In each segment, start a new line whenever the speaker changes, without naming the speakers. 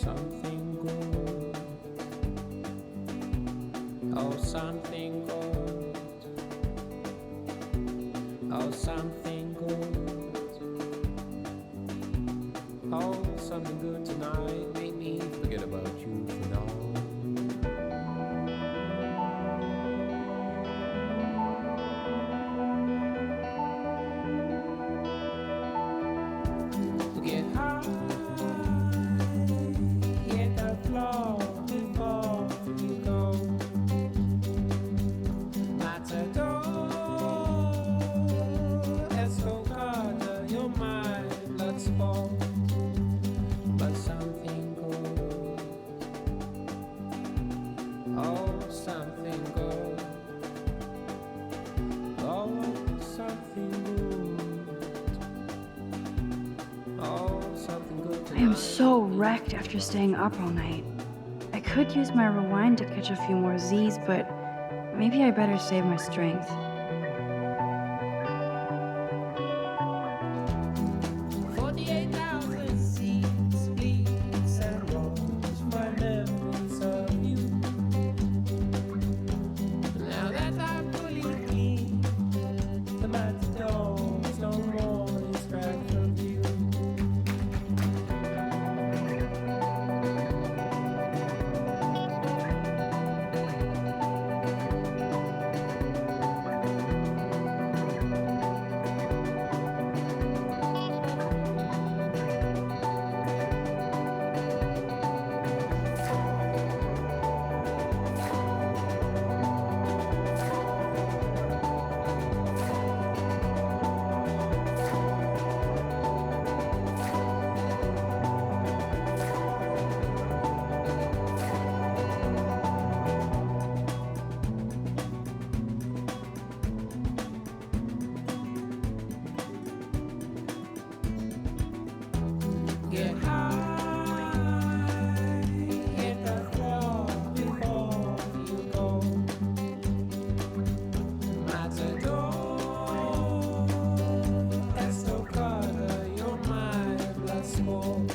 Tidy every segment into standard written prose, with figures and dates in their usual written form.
something good. Oh, something good. Oh, something good. Oh, something good tonight. Make me forget about you for now. Get high, hit the floor before you go. Matador, escocada, you're my blood sport. But something good, oh, something good, oh, something good, oh, something good tonight.
I am so wrecked after staying up all night. I could use my rewind to catch a few more Z's, but maybe I better save my strength.
48,000 seeds, bleeds and rolls for memories of you. Now that I'm fully clean, the matadors no more distract from you. Get high, hit the floor before you go. Matador, estocada, you're my blood sport.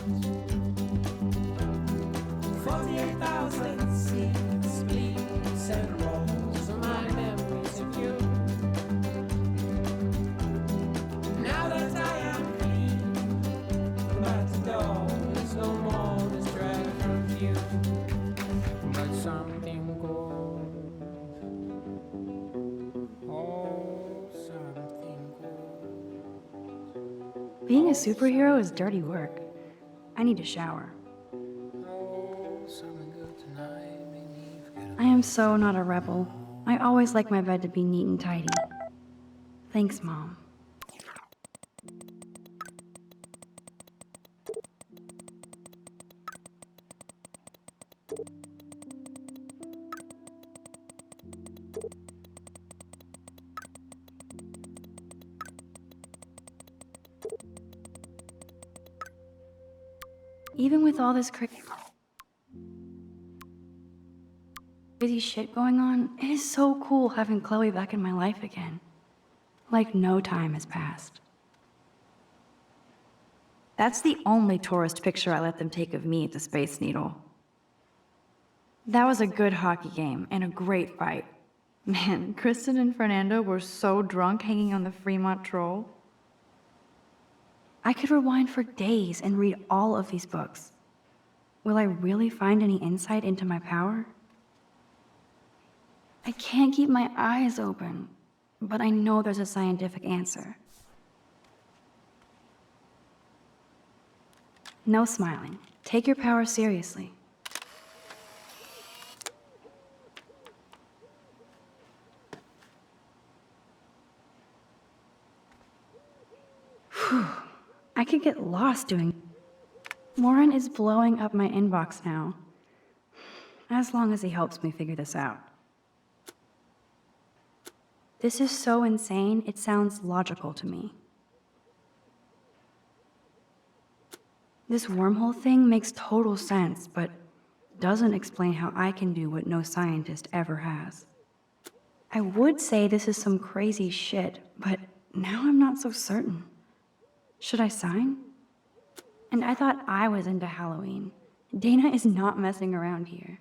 48,000 seeds, bleeds and rolls are my memories of you. Now that I am clean, matador is no more distract from you. But something good, oh, something good,
Being a superhero is dirty work. I need a shower.
oh, something good tonight. Make me forget
I am so not a rebel. I always like my bed to be neat and tidy. Thanks, Mom. Even with all this crazy shit going on, it is so cool having Chloe back in my life again. Like no time has passed. That's the only tourist picture I let them take of me at the Space Needle. That was a good hockey game and a great fight. Man, Kristen and Fernando were so drunk hanging on the Fremont Troll. I could rewind for days and read all of these books. Will I really find any insight into my power? I can't keep my eyes open, but I know there's a scientific answer. No smiling. Take your power seriously. Whew. I could get lost doing. Warren is blowing up my inbox now. As long as he helps me figure this out. This is so insane, it sounds logical to me. This wormhole thing makes total sense, but doesn't explain how I can do what no scientist ever has. I would say this is some crazy shit, but now I'm not so certain. Should I sign? And I thought I was into Halloween. Dana is not messing around here.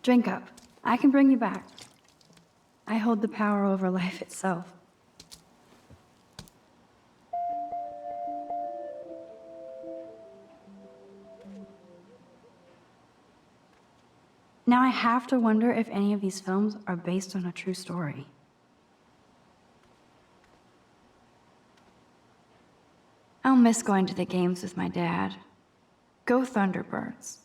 Drink up. I can bring you back. I hold the power over life itself. Now I have to wonder if any of these films are based on a true story. I'll miss going to the games with my dad. Go Thunderbirds.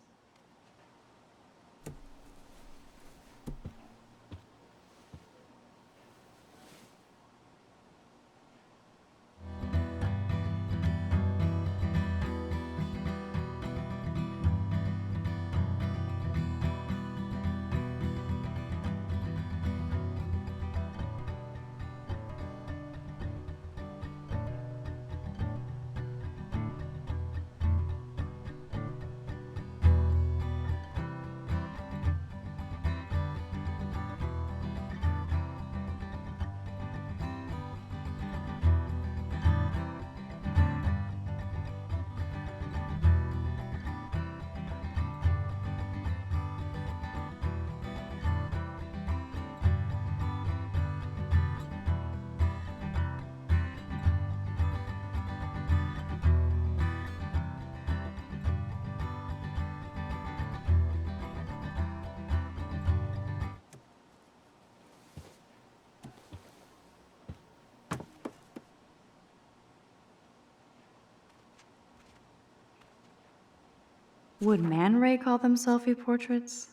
Would Man Ray call them selfie portraits?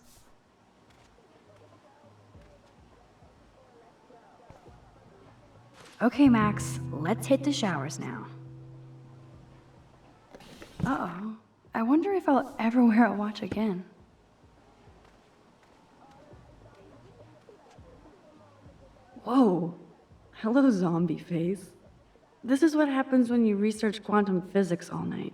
Okay, Max, let's hit the showers now. Uh-oh. I wonder if I'll ever wear a watch again. Whoa. Hello, zombie face. This is what happens when you research quantum physics all night.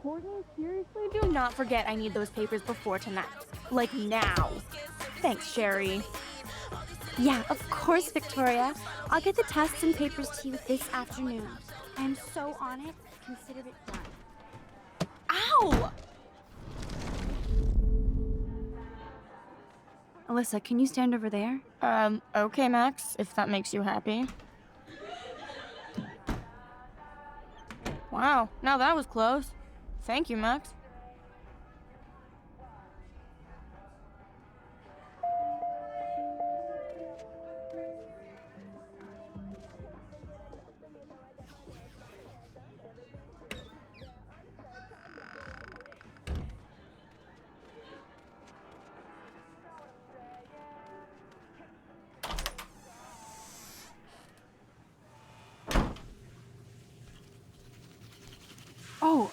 Courtney, seriously? Do not forget I need those papers before tonight. Like now. Thanks, Sherry.
Yeah, of course, Victoria. I'll get the tests and papers to you this afternoon. I'm so on it, considered it done.
Ow!
Alyssa, can you stand over there?
Okay, Max, if that makes you happy. Wow, now that was close. Thank you, Max.
Oh,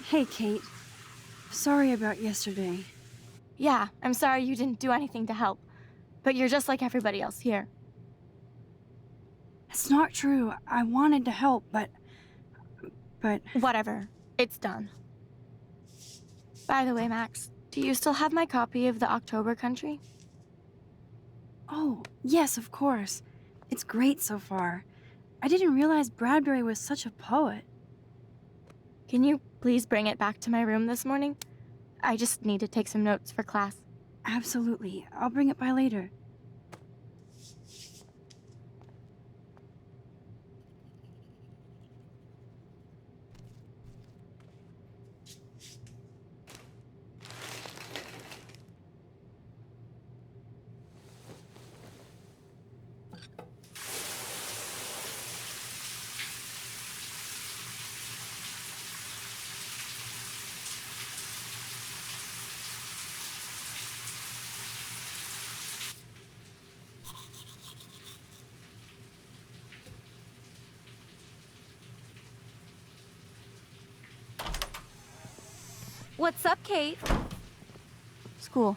hey, Kate. Sorry about yesterday.
Yeah, I'm sorry you didn't do anything to help. But you're just like everybody else here.
It's not true. I wanted to help, but...
Whatever. It's done. By the way, Max, do you still have my copy of the October Country?
Oh, yes, of course. It's great so far. I didn't realize Bradbury was such a poet.
Can you please bring it back to my room this morning? I just need to take some notes for class.
Absolutely. I'll bring it by later.
What's up, Kate?
School.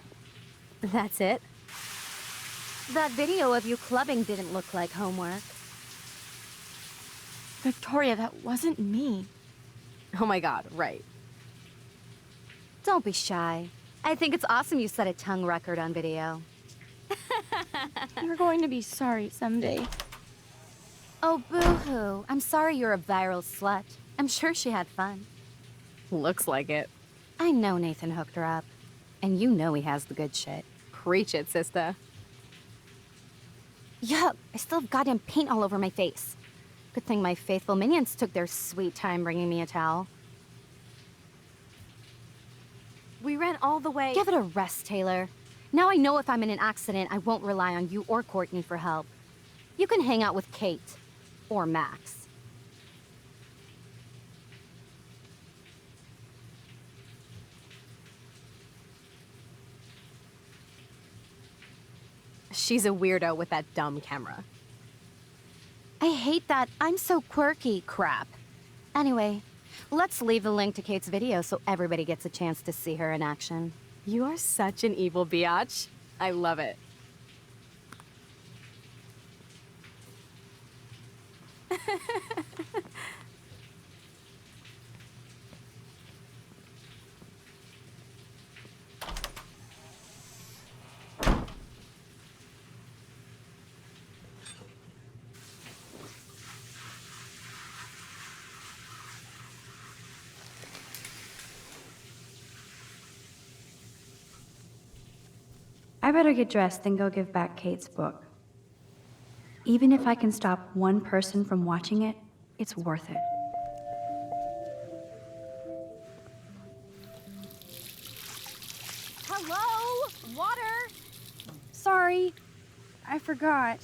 That's it? That video of you clubbing didn't look like homework.
Victoria, that wasn't me.
Oh my god, right.
Don't be shy. I think it's awesome you set a tongue record on video.
You're going to be sorry someday.
Oh, boo-hoo. I'm sorry you're a viral slut. I'm sure she had fun.
Looks like it.
I know Nathan hooked her up. And you know he has the good shit.
Preach it, sister.
Yup, I still have goddamn paint all over my face. Good thing my faithful minions took their sweet time bringing me a towel.
We ran all the way.
Give it a rest, Taylor. Now I know if I'm in an accident, I won't rely on you or Courtney for help. You can hang out with Kate. Or Max.
She's a weirdo with that dumb camera.
I hate that I'm so quirky crap. Anyway, let's leave the link to Kate's video so everybody gets a chance to see her in action.
You are such an evil biatch. I love it.
I better get dressed than go give back Kate's book. Even if I can stop one person from watching it, it's worth it.
Hello? Water?
Sorry, I forgot.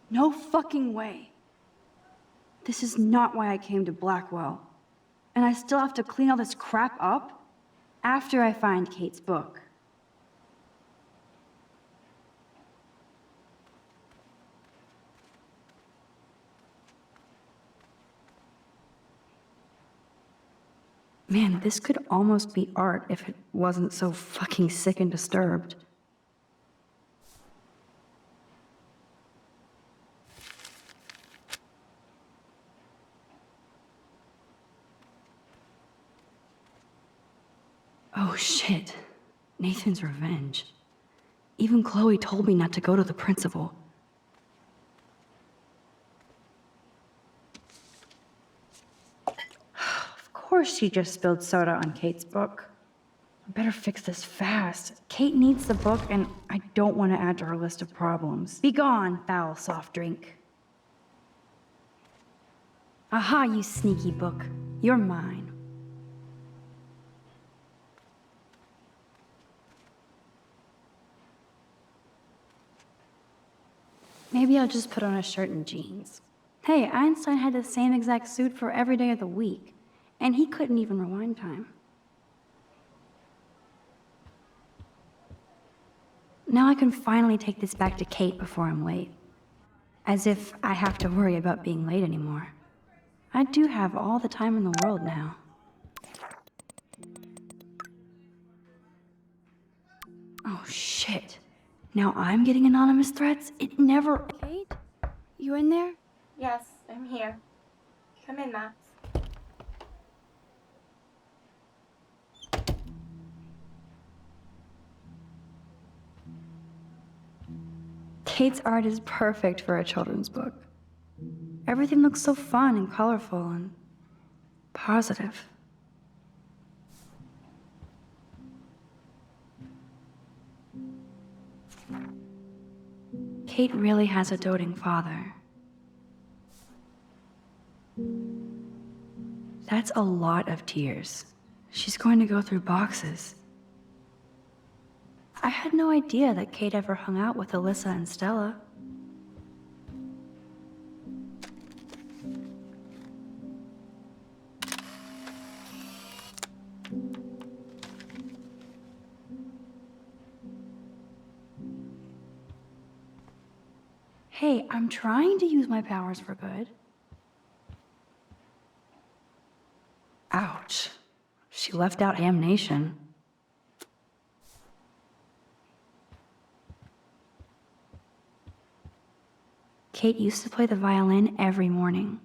No fucking way. This is not why I came to Blackwell. And I still have to clean all this crap up after I find Kate's book. Man, this could almost be art if it wasn't so fucking sick and disturbed. Oh shit. Nathan's revenge. Even Chloe told me not to go to the principal. Of course she just spilled soda on Kate's book. I better fix this fast. Kate needs the book, and I don't want to add to her list of problems. Be gone, foul soft drink. Aha, you sneaky book. You're mine. Maybe I'll just put on a shirt and jeans. Hey, Einstein had the same exact suit for every day of the week, and he couldn't even rewind time. Now I can finally take this back to Kate before I'm late. As if I have to worry about being late anymore. I do have all the time in the world now. Oh shit. Now I'm getting anonymous threats? It never...
Kate? You in there?
Yes, I'm here. Come in, Max.
Kate's art is perfect for a children's book. Everything looks so fun and colorful and positive. Kate really has a doting father. That's a lot of tears. She's going to go through boxes. I had no idea that Kate ever hung out with Alyssa and Stella. Hey, I'm trying to use my powers for good. Ouch. She left out damnation. Kate used to play the violin every morning.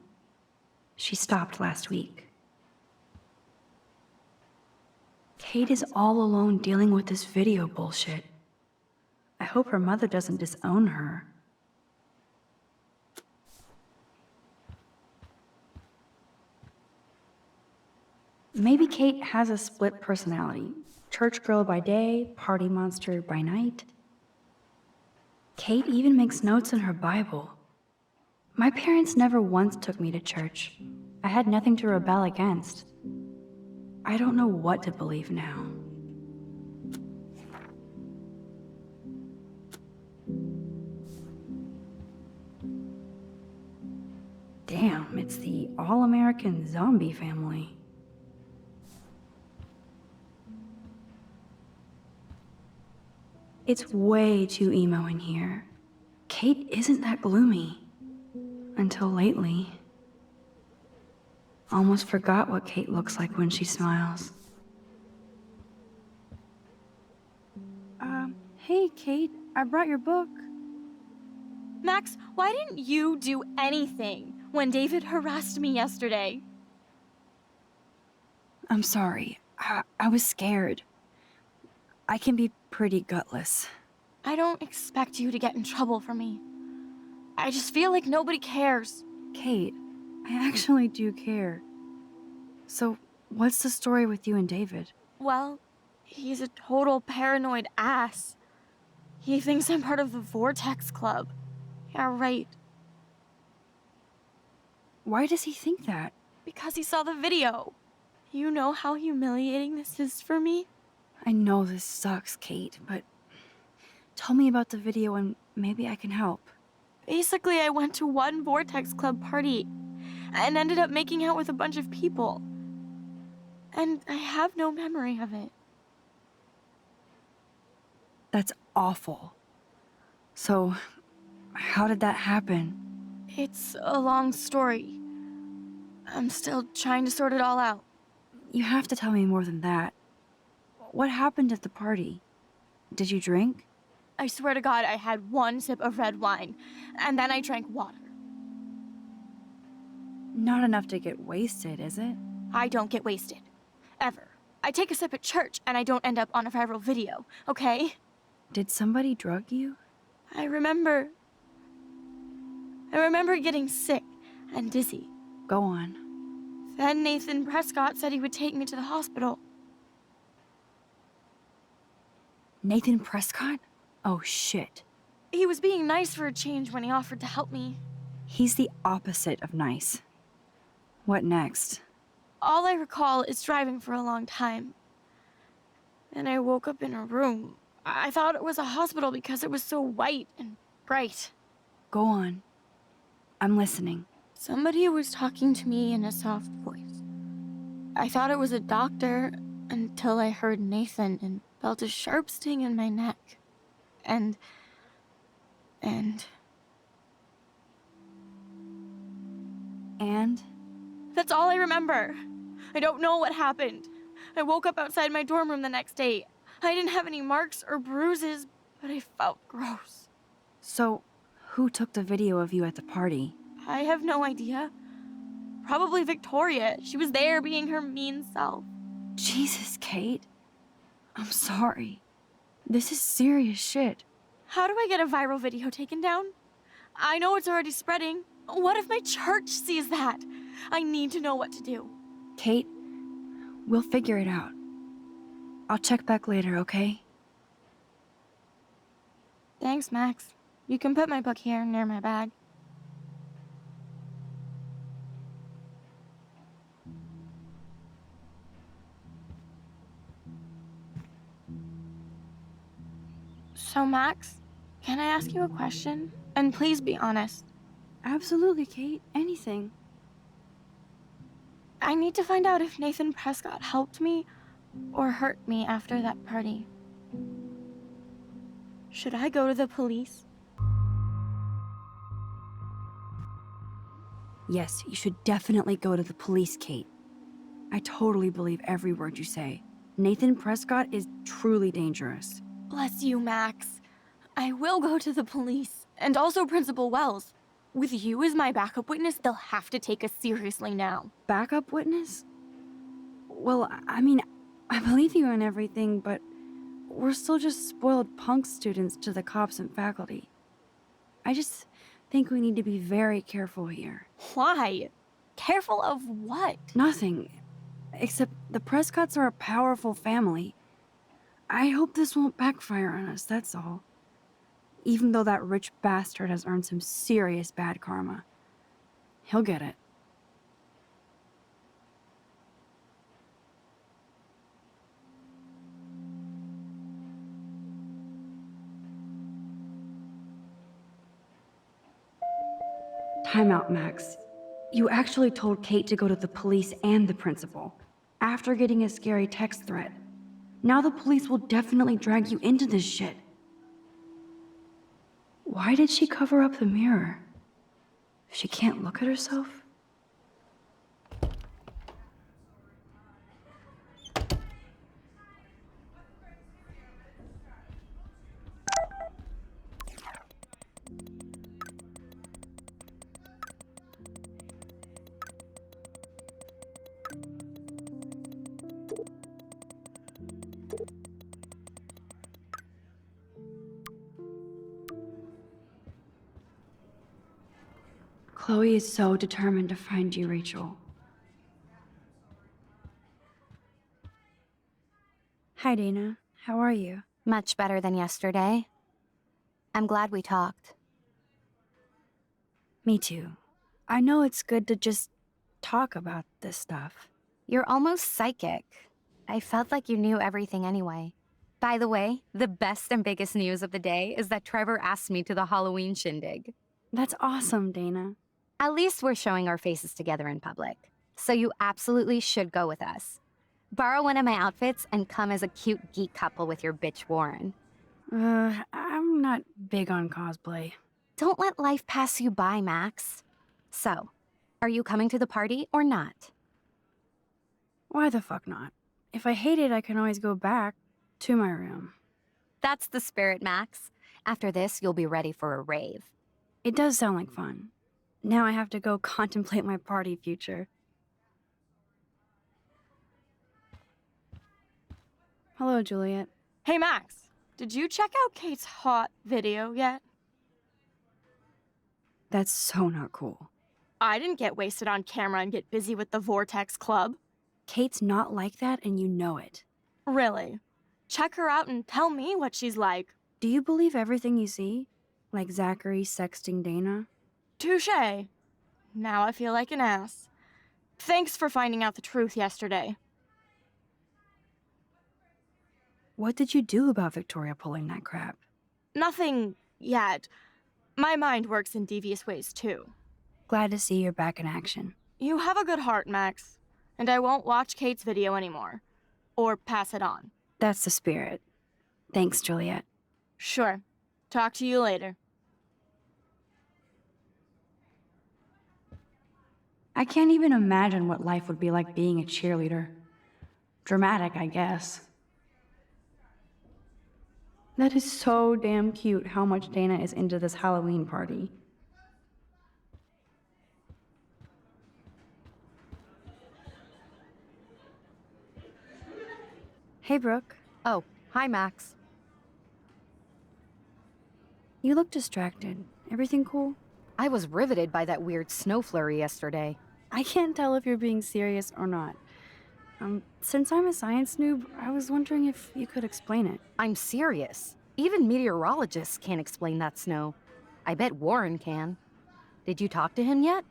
She stopped last week. Kate is all alone dealing with this video bullshit. I hope her mother doesn't disown her. Maybe Kate has a split personality. Church girl by day, party monster by night. Kate even makes notes in her Bible. My parents never once took me to church. I had nothing to rebel against. I don't know what to believe now. Damn, it's the all-American zombie family. It's way too emo in here. Kate isn't that gloomy. Until lately. Almost forgot what Kate looks like when she smiles. Hey, Kate, I brought your book.
Max, why didn't you do anything when David harassed me yesterday?
I'm sorry. I was scared. I can be pretty gutless.
I don't expect you to get in trouble for me. I just feel like nobody cares.
Kate, I actually do care. So, what's the story with you and David?
Well, he's a total paranoid ass. He thinks I'm part of the Vortex Club. Yeah, right.
Why does he think that?
Because he saw the video. You know how humiliating this is for me?
I know this sucks, Kate, but tell me about the video and maybe I can help.
Basically, I went to one Vortex Club party and ended up making out with a bunch of people. And I have no memory of it.
That's awful. So, how did that happen?
It's a long story. I'm still trying to sort it all out.
You have to tell me more than that. What happened at the party? Did you drink?
I swear to God, I had one sip of red wine, and then I drank water.
Not enough to get wasted, is it?
I don't get wasted. Ever. I take a sip at church, and I don't end up on a viral video, okay?
Did somebody drug you?
I remember getting sick and dizzy.
Go on.
Then Nathan Prescott said he would take me to the hospital.
Nathan Prescott? Oh, shit.
He was being nice for a change when he offered to help me.
He's the opposite of nice. What next?
All I recall is driving for a long time. And I woke up in a room. I thought it was a hospital because it was so white and bright.
Go on. I'm listening.
Somebody was talking to me in a soft voice. I thought it was a doctor until I heard Nathan and felt a sharp sting in my neck. And...
And?
That's all I remember. I don't know what happened. I woke up outside my dorm room the next day. I didn't have any marks or bruises, but I felt gross.
So, who took the video of you at the party?
I have no idea. Probably Victoria. She was there being her mean self.
Jesus, Kate. I'm sorry. This is serious shit.
How do I get a viral video taken down? I know it's already spreading. What if my church sees that? I need to know what to do.
Kate, we'll figure it out. I'll check back later, okay?
Thanks, Max. You can put my book here near my bag. So, Max, can I ask you a question? And please be honest.
Absolutely, Kate. Anything.
I need to find out if Nathan Prescott helped me or hurt me after that party. Should I go to the police?
Yes, you should definitely go to the police, Kate. I totally believe every word you say. Nathan Prescott is truly dangerous.
Bless you, Max. I will go to the police, and also Principal Wells. With you as my backup witness, they'll have to take us seriously now.
Backup witness? Well, I mean, I believe you and everything, but we're still just spoiled punk students to the cops and faculty. I just think we need to be very careful here.
Why? Careful of what?
Nothing. Except the Prescotts are a powerful family. I hope this won't backfire on us, that's all. Even though that rich bastard has earned some serious bad karma. He'll get it. Time out, Max. You actually told Kate to go to the police and the principal, after getting a scary text threat. Now the police will definitely drag you into this shit. Why did she cover up the mirror? She can't look at herself? Chloe is so determined to find you, Rachel. Hi, Dana. How are you?
Much better than yesterday. I'm glad we talked.
Me too. I know it's good to just talk about this stuff.
You're almost psychic. I felt like you knew everything anyway. By the way, the best and biggest news of the day is that Trevor asked me to the Halloween shindig.
That's awesome, Dana.
At least we're showing our faces together in public. So you absolutely should go with us. Borrow one of my outfits and come as a cute geek couple with your bitch Warren.
I'm not big on cosplay.
Don't let life pass you by, Max. So, are you coming to the party or not?
Why the fuck not? If I hate it, I can always go back to my room.
That's the spirit, Max. After this, you'll be ready for a rave.
It does sound like fun. Now I have to go contemplate my party future. Hello, Juliet.
Hey, Max. Did you check out Kate's hot video yet?
That's so not cool.
I didn't get wasted on camera and get busy with the Vortex Club.
Kate's not like that, and you know it.
Really? Check her out and tell me what she's like.
Do you believe everything you see? Like Zachary sexting Dana?
Touché. Now I feel like an ass. Thanks for finding out the truth yesterday.
What did you do about Victoria pulling that crap?
Nothing yet. My mind works in devious ways too.
Glad to see you're back in action.
You have a good heart, Max. And I won't watch Kate's video anymore. Or pass it on.
That's the spirit. Thanks, Juliet.
Sure. Talk to you later.
I can't even imagine what life would be like being a cheerleader. Dramatic, I guess. That is so damn cute how much Dana is into this Halloween party. Hey, Brooke.
Oh, hi, Max.
You look distracted. Everything cool?
I was riveted by that weird snow flurry yesterday.
I can't tell if you're being serious or not. Since I'm a science noob, I was wondering if you could explain it.
I'm serious. Even meteorologists can't explain that snow. I bet Warren can. Did you talk to him yet?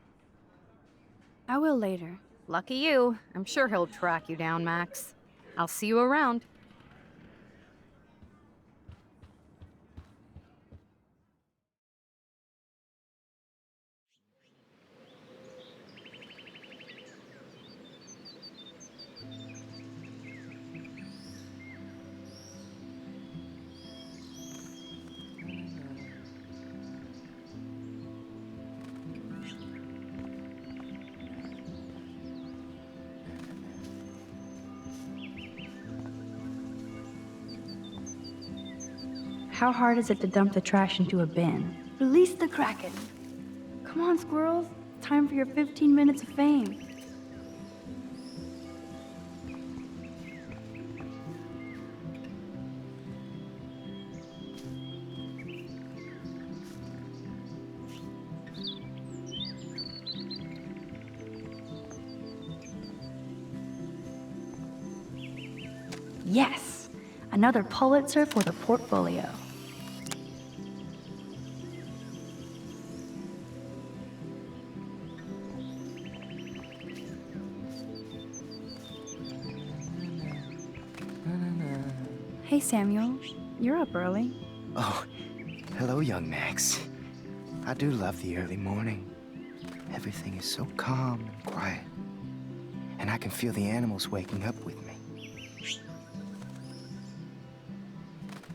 I will later.
Lucky you. I'm sure he'll track you down, Max. I'll see you around.
How hard is it to dump the trash into a bin? Release the Kraken! Come on, squirrels. Time for your 15 minutes of fame. Yes! Another Pulitzer for the portfolio. Hey, Samuel. You're up early.
Oh, hello, young Max. I do love the early morning. Everything is so calm and quiet. And I can feel the animals waking up with me.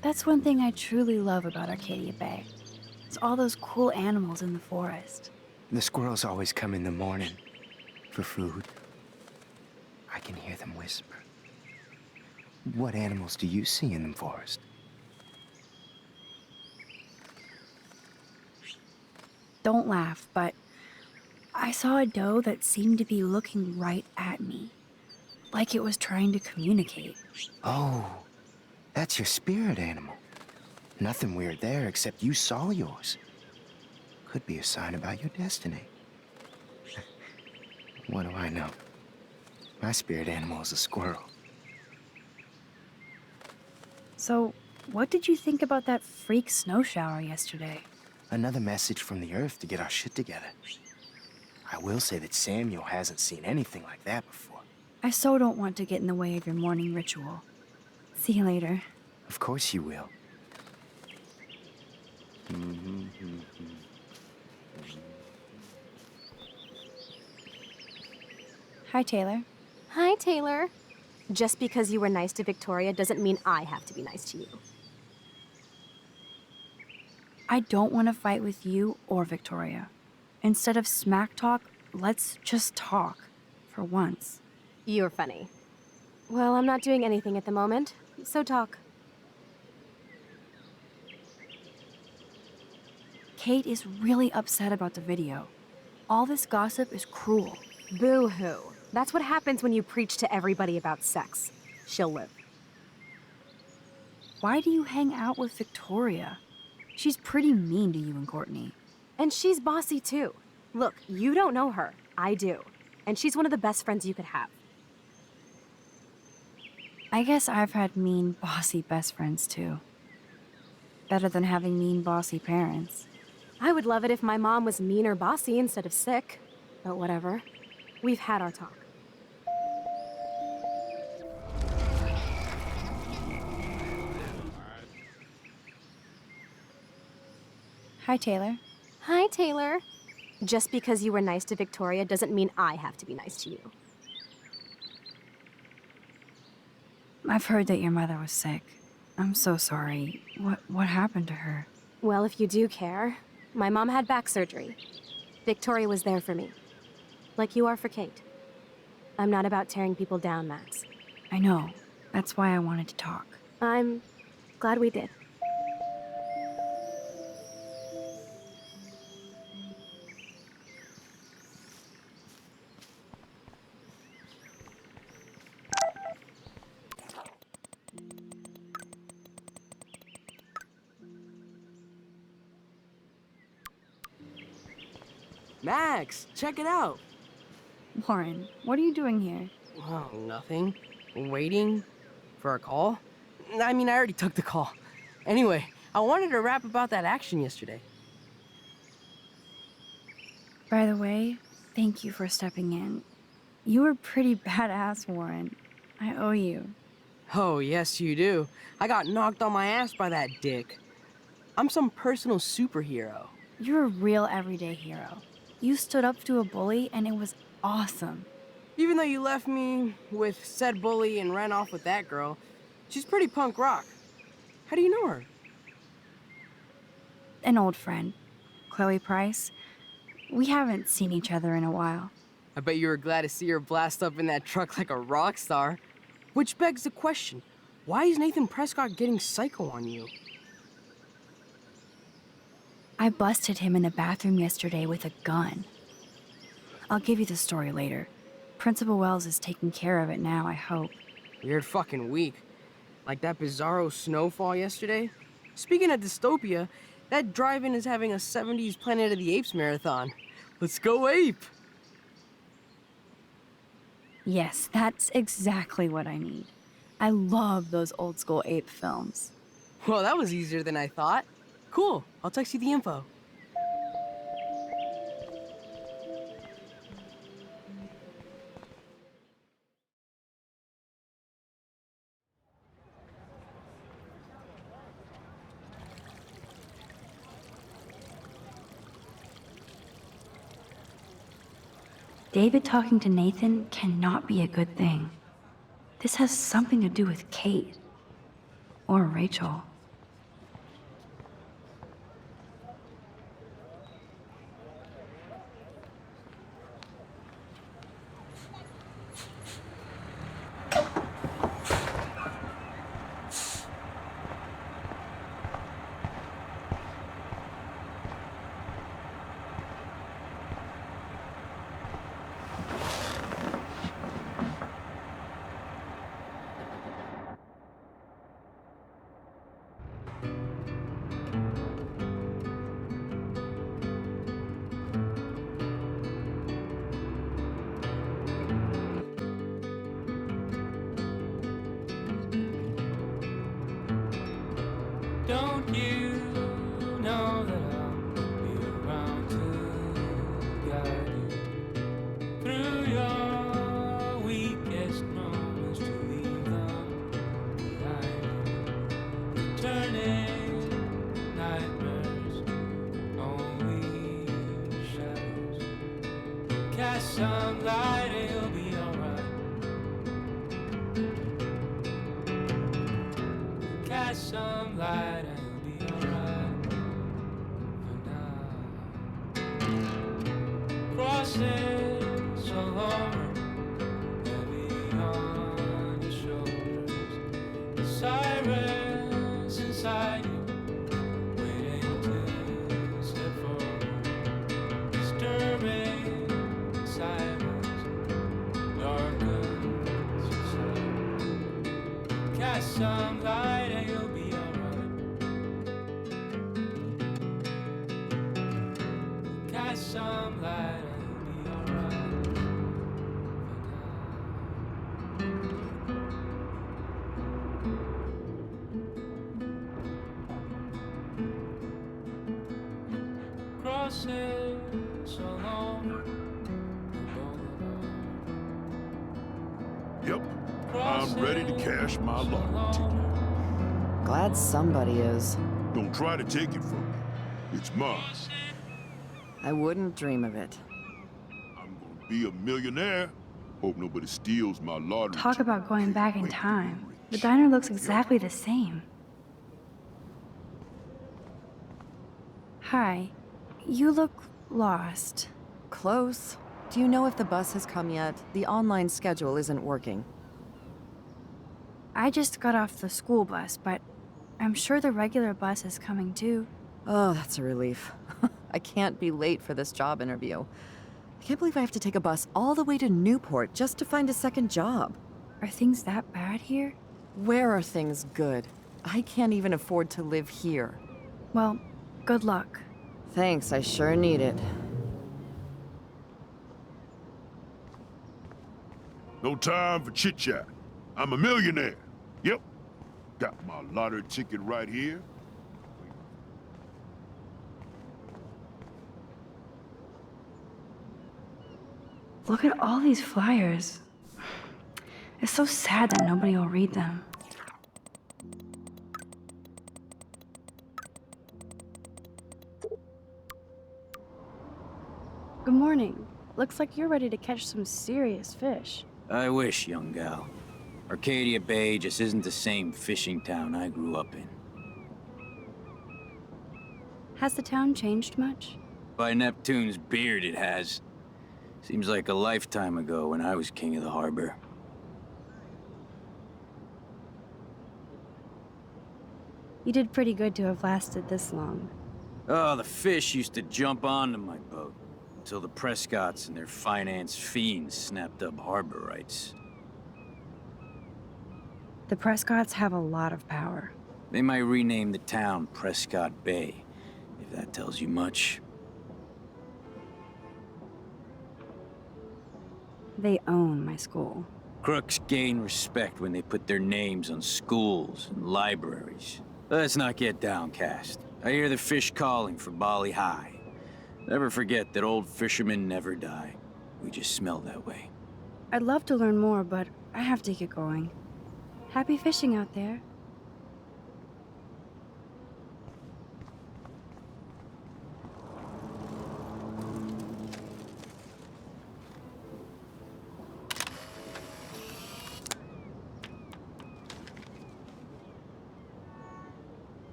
That's one thing I truly love about Arcadia Bay. It's all those cool animals in the forest.
The squirrels always come in the morning for food. I can hear them whisper. What animals do you see in the forest?
Don't laugh, but I saw a doe that seemed to be looking right at me, like it was trying to communicate.
Oh, that's your spirit animal. Nothing weird there, except you saw yours. Could be a sign about your destiny. What do I know? My spirit animal is a squirrel.
So, what did you think about that freak snow shower yesterday?
Another message from the Earth to get our shit together. I will say that Samuel hasn't seen anything like that before.
I so don't want to get in the way of your morning ritual. See you later.
Of course you will.
Hi, Taylor.
Hi, Taylor. Just because you were nice to Victoria doesn't mean I have to be nice to you.
I don't want to fight with you or Victoria. Instead of smack talk, let's just talk. For once.
You're funny. Well, I'm not doing anything at the moment, so talk.
Kate is really upset about the video. All this gossip is cruel.
Boo-hoo. That's what happens when you preach to everybody about sex. She'll live.
Why do you hang out with Victoria? She's pretty mean to you and Courtney.
And she's bossy too. Look, you don't know her. I do. And she's one of the best friends you could have.
I guess I've had mean, bossy best friends too. Better than having mean, bossy parents.
I would love it if my mom was mean or bossy instead of sick. But whatever. We've had our talk.
Hi, Taylor.
Hi, Taylor. Just because you were nice to Victoria doesn't mean I have to be nice to you.
I've heard that your mother was sick. I'm so sorry. What happened to her?
Well, if you do care, my mom had back surgery. Victoria was there for me. Like you are for Kate. I'm not about tearing people down, Max.
I know. That's why I wanted to talk.
I'm glad we did.
Max, check it out.
Warren, what are you doing here?
Oh, nothing. Waiting for a call? I mean, I already took the call. Anyway, I wanted to rap about that action yesterday.
By the way, thank you for stepping in. You were pretty badass, Warren. I owe you.
Oh, yes, you do. I got knocked on my ass by that dick. I'm some personal superhero.
You're a real everyday hero. You stood up to a bully and it was awesome.
Even though you left me with said bully and ran off with that girl, she's pretty punk rock. How do you know her?
An old friend, Chloe Price. We haven't seen each other in a while.
I bet you were glad to see her blast up in that truck like a rock star. Which begs the question, why is Nathan Prescott getting psycho on you?
I busted him in the bathroom yesterday with a gun. I'll give you the story later. Principal Wells is taking care of it now, I hope.
Weird fucking week. Like that bizarro snowfall yesterday. Speaking of dystopia, that drive-in is having a 70s Planet of the Apes marathon. Let's go ape!
Yes, that's exactly what I need. I love those old school ape films.
Well, that was easier than I thought. Cool, I'll text you the info.
David talking to Nathan cannot be a good thing. This has something to do with Kate. Or Rachel.
Don't you know that I'll be around to guide you through your weakest moments to leave them behind you? Turning nightmares, only shadows. Cast some light and you'll be alright. Cast some light. Crosses along, heavy on your shoulders. The sirens inside you, waiting to step forward. Disturbing silence, darkens inside. Cast some light and you'll be alright. Cast some light. Crosses along the boulevard.
I'm ready to cash my lottery ticket.
Glad somebody is.
Don't try to take it from me. It's mine.
I wouldn't dream of it.
I'm gonna be a millionaire. Hope nobody steals my lottery
Talk
ticket.
about going back in
Wait to be
time. The
rich.
diner looks exactly the same. Hi. You look lost.
Close. Do you know if the bus has come yet? The online schedule isn't working.
I just got off the school bus, but I'm sure the regular bus is coming too.
Oh, that's a relief. I can't be late for this job interview. I can't believe I have to take a bus all the way to Newport just to find a second job.
Are things that bad here?
Where are things good? I can't even afford to live here.
Well, good luck.
Thanks, I sure need it.
No time for chit-chat. I'm a millionaire. Yep. Got my lottery ticket right here.
Look at all these flyers. It's so sad that nobody will read them. Good morning. Looks like you're ready to catch some serious fish.
I wish, young gal. Arcadia Bay just isn't the same fishing town I grew up in.
Has the town changed much?
By Neptune's beard, it has. Seems like a lifetime ago when I was king of the harbor.
You did pretty good to have lasted this long.
Oh, the fish used to jump onto my boat until the Prescotts and their finance fiends snapped up harbor rights.
The Prescotts have a lot of power.
They might rename the town Prescott Bay, if that tells you much.
They own my school.
Crooks gain respect when they put their names on schools and libraries. Let's not get downcast. I hear the fish calling for Bali High. Never forget that old fishermen never die. We just smell that way.
I'd love to learn more, but I have to get going. Happy fishing out there.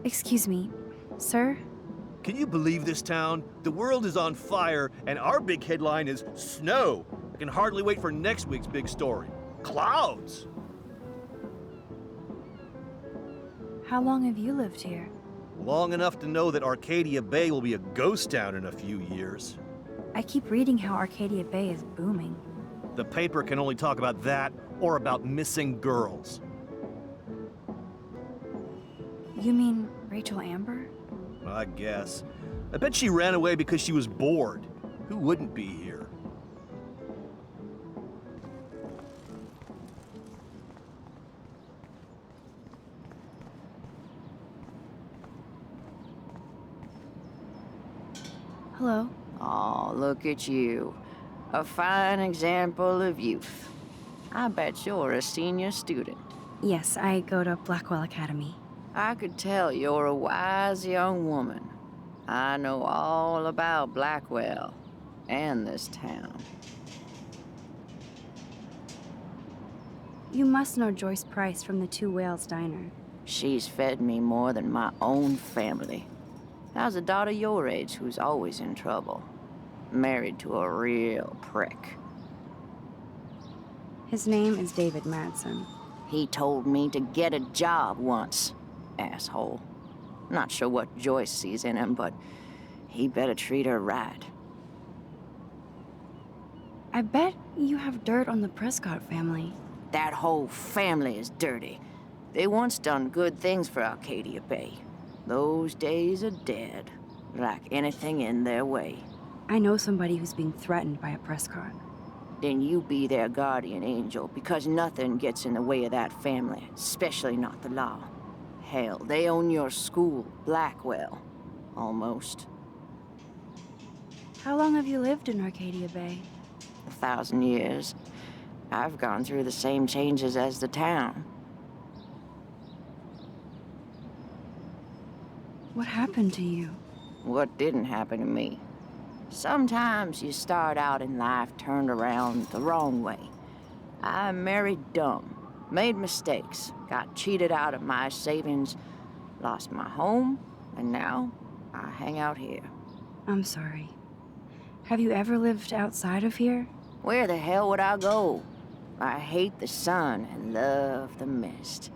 Excuse me, sir?
Can you believe this town? The world is on fire, and our big headline is snow. I can hardly wait for next week's big story. Clouds!
How long have you lived here?
Long enough to know that Arcadia Bay will be a ghost town in a few years.
I keep reading how Arcadia Bay is booming.
The paper can only talk about that or about missing girls.
You mean Rachel Amber?
I guess. I bet she ran away because she was bored. Who wouldn't be here?
Hello?
Oh, look at you. A fine example of youth. I bet you're a senior student.
Yes, I go to Blackwell Academy.
I could tell you're a wise young woman. I know all about Blackwell and this town.
You must know Joyce Price from the Two Whales Diner.
She's fed me more than my own family. How's a daughter your age who's always in trouble? Married to a real prick.
His name is David Madsen.
He told me to get a job once. Asshole. Not sure what Joyce sees in him, but he better treat her right.
I bet you have dirt on the Prescott family.
That whole family is dirty. They once done good things for Arcadia Bay. Those days are dead, like anything in their way.
I know somebody who's being threatened by a Prescott.
Then you be their guardian angel, because nothing gets in the way of that family, especially not the law. Hell, they own your school, Blackwell. Almost.
How long have you lived in Arcadia Bay?
1,000 years. I've gone through the same changes as the town.
What happened to you?
What didn't happen to me? Sometimes you start out in life turned around the wrong way. I married dumb, made mistakes, got cheated out of my savings, lost my home, and now I hang out here.
I'm sorry. Have you ever lived outside of here?
Where the hell would I go? I hate the sun and love the mist.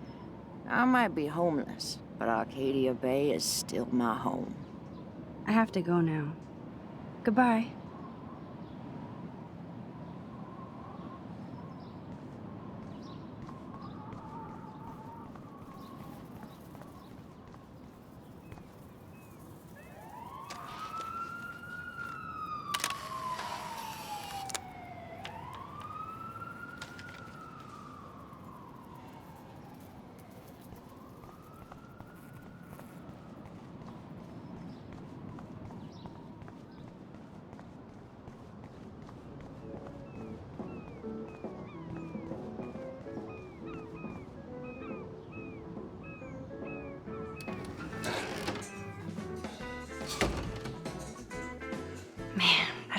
I might be homeless, but Arcadia Bay is still my home.
I have to go now. Goodbye.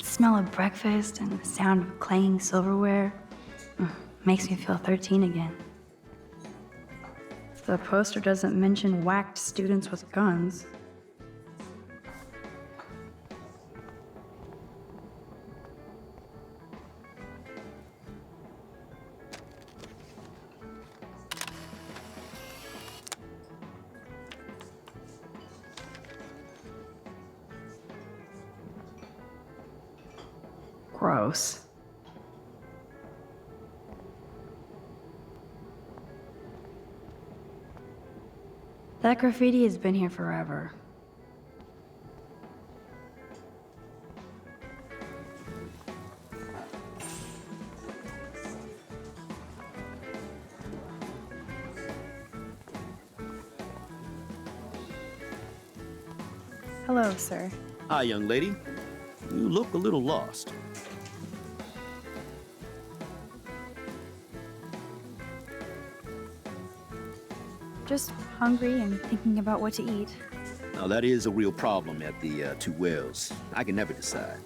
Smell of breakfast and the sound of clanging silverware makes me feel 13 again. The poster doesn't mention whacked students with guns. Gross. That graffiti has been here forever. Hello, sir.
Hi, young lady. You look a little lost.
Just hungry and thinking about what to eat.
Now, that is a real problem at the Two Wells. I can never decide.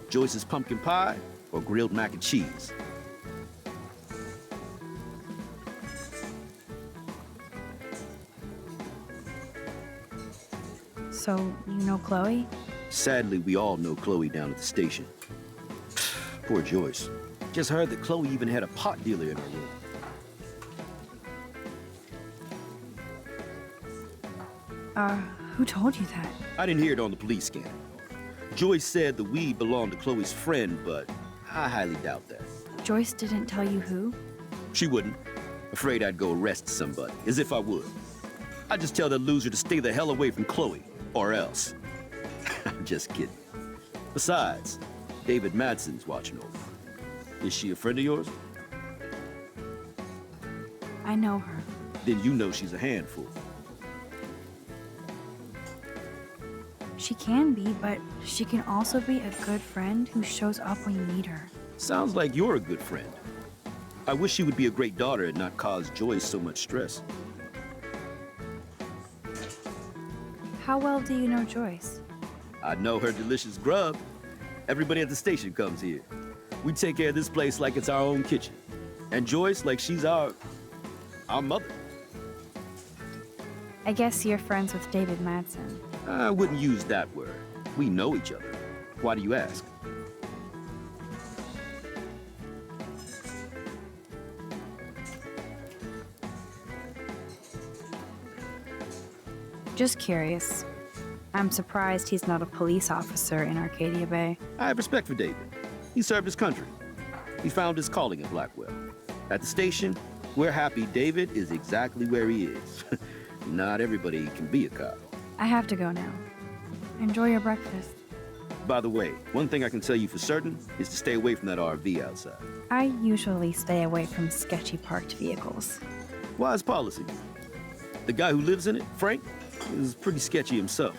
Joyce's pumpkin pie or grilled mac and cheese.
So, you know Chloe?
Sadly, we all know Chloe down at the station. Poor Joyce. Just heard that Chloe even had a pot dealer in her room.
Who told you that?
I didn't hear it on the police scanner. Joyce said the weed belonged to Chloe's friend, but I highly doubt that.
Joyce didn't tell you who?
She wouldn't. Afraid I'd go arrest somebody, as if I would. I'd just tell that loser to stay the hell away from Chloe, or else. I'm just kidding. Besides, David Madsen's watching over. Is she a friend of yours?
I know her.
Then you know she's a handful.
She can be, but she can also be a good friend who shows up when you need her.
Sounds like you're a good friend. I wish she would be a great daughter and not cause Joyce so much stress.
How well do you know Joyce?
I know her delicious grub. Everybody at the station comes here. We take care of this place like it's our own kitchen. And Joyce like she's our mother.
I guess you're friends with David Madsen.
I wouldn't use that word. We know each other. Why do you ask?
Just curious. I'm surprised he's not a police officer in Arcadia Bay.
I have respect for David. He served his country. He found his calling in Blackwell. At the station, we're happy David is exactly where he is. Not everybody can be a cop.
I have to go now. Enjoy your breakfast.
By the way, one thing I can tell you for certain is to stay away from that RV outside.
I usually stay away from sketchy parked vehicles.
Wise policy. The guy who lives in it, Frank, is pretty sketchy himself.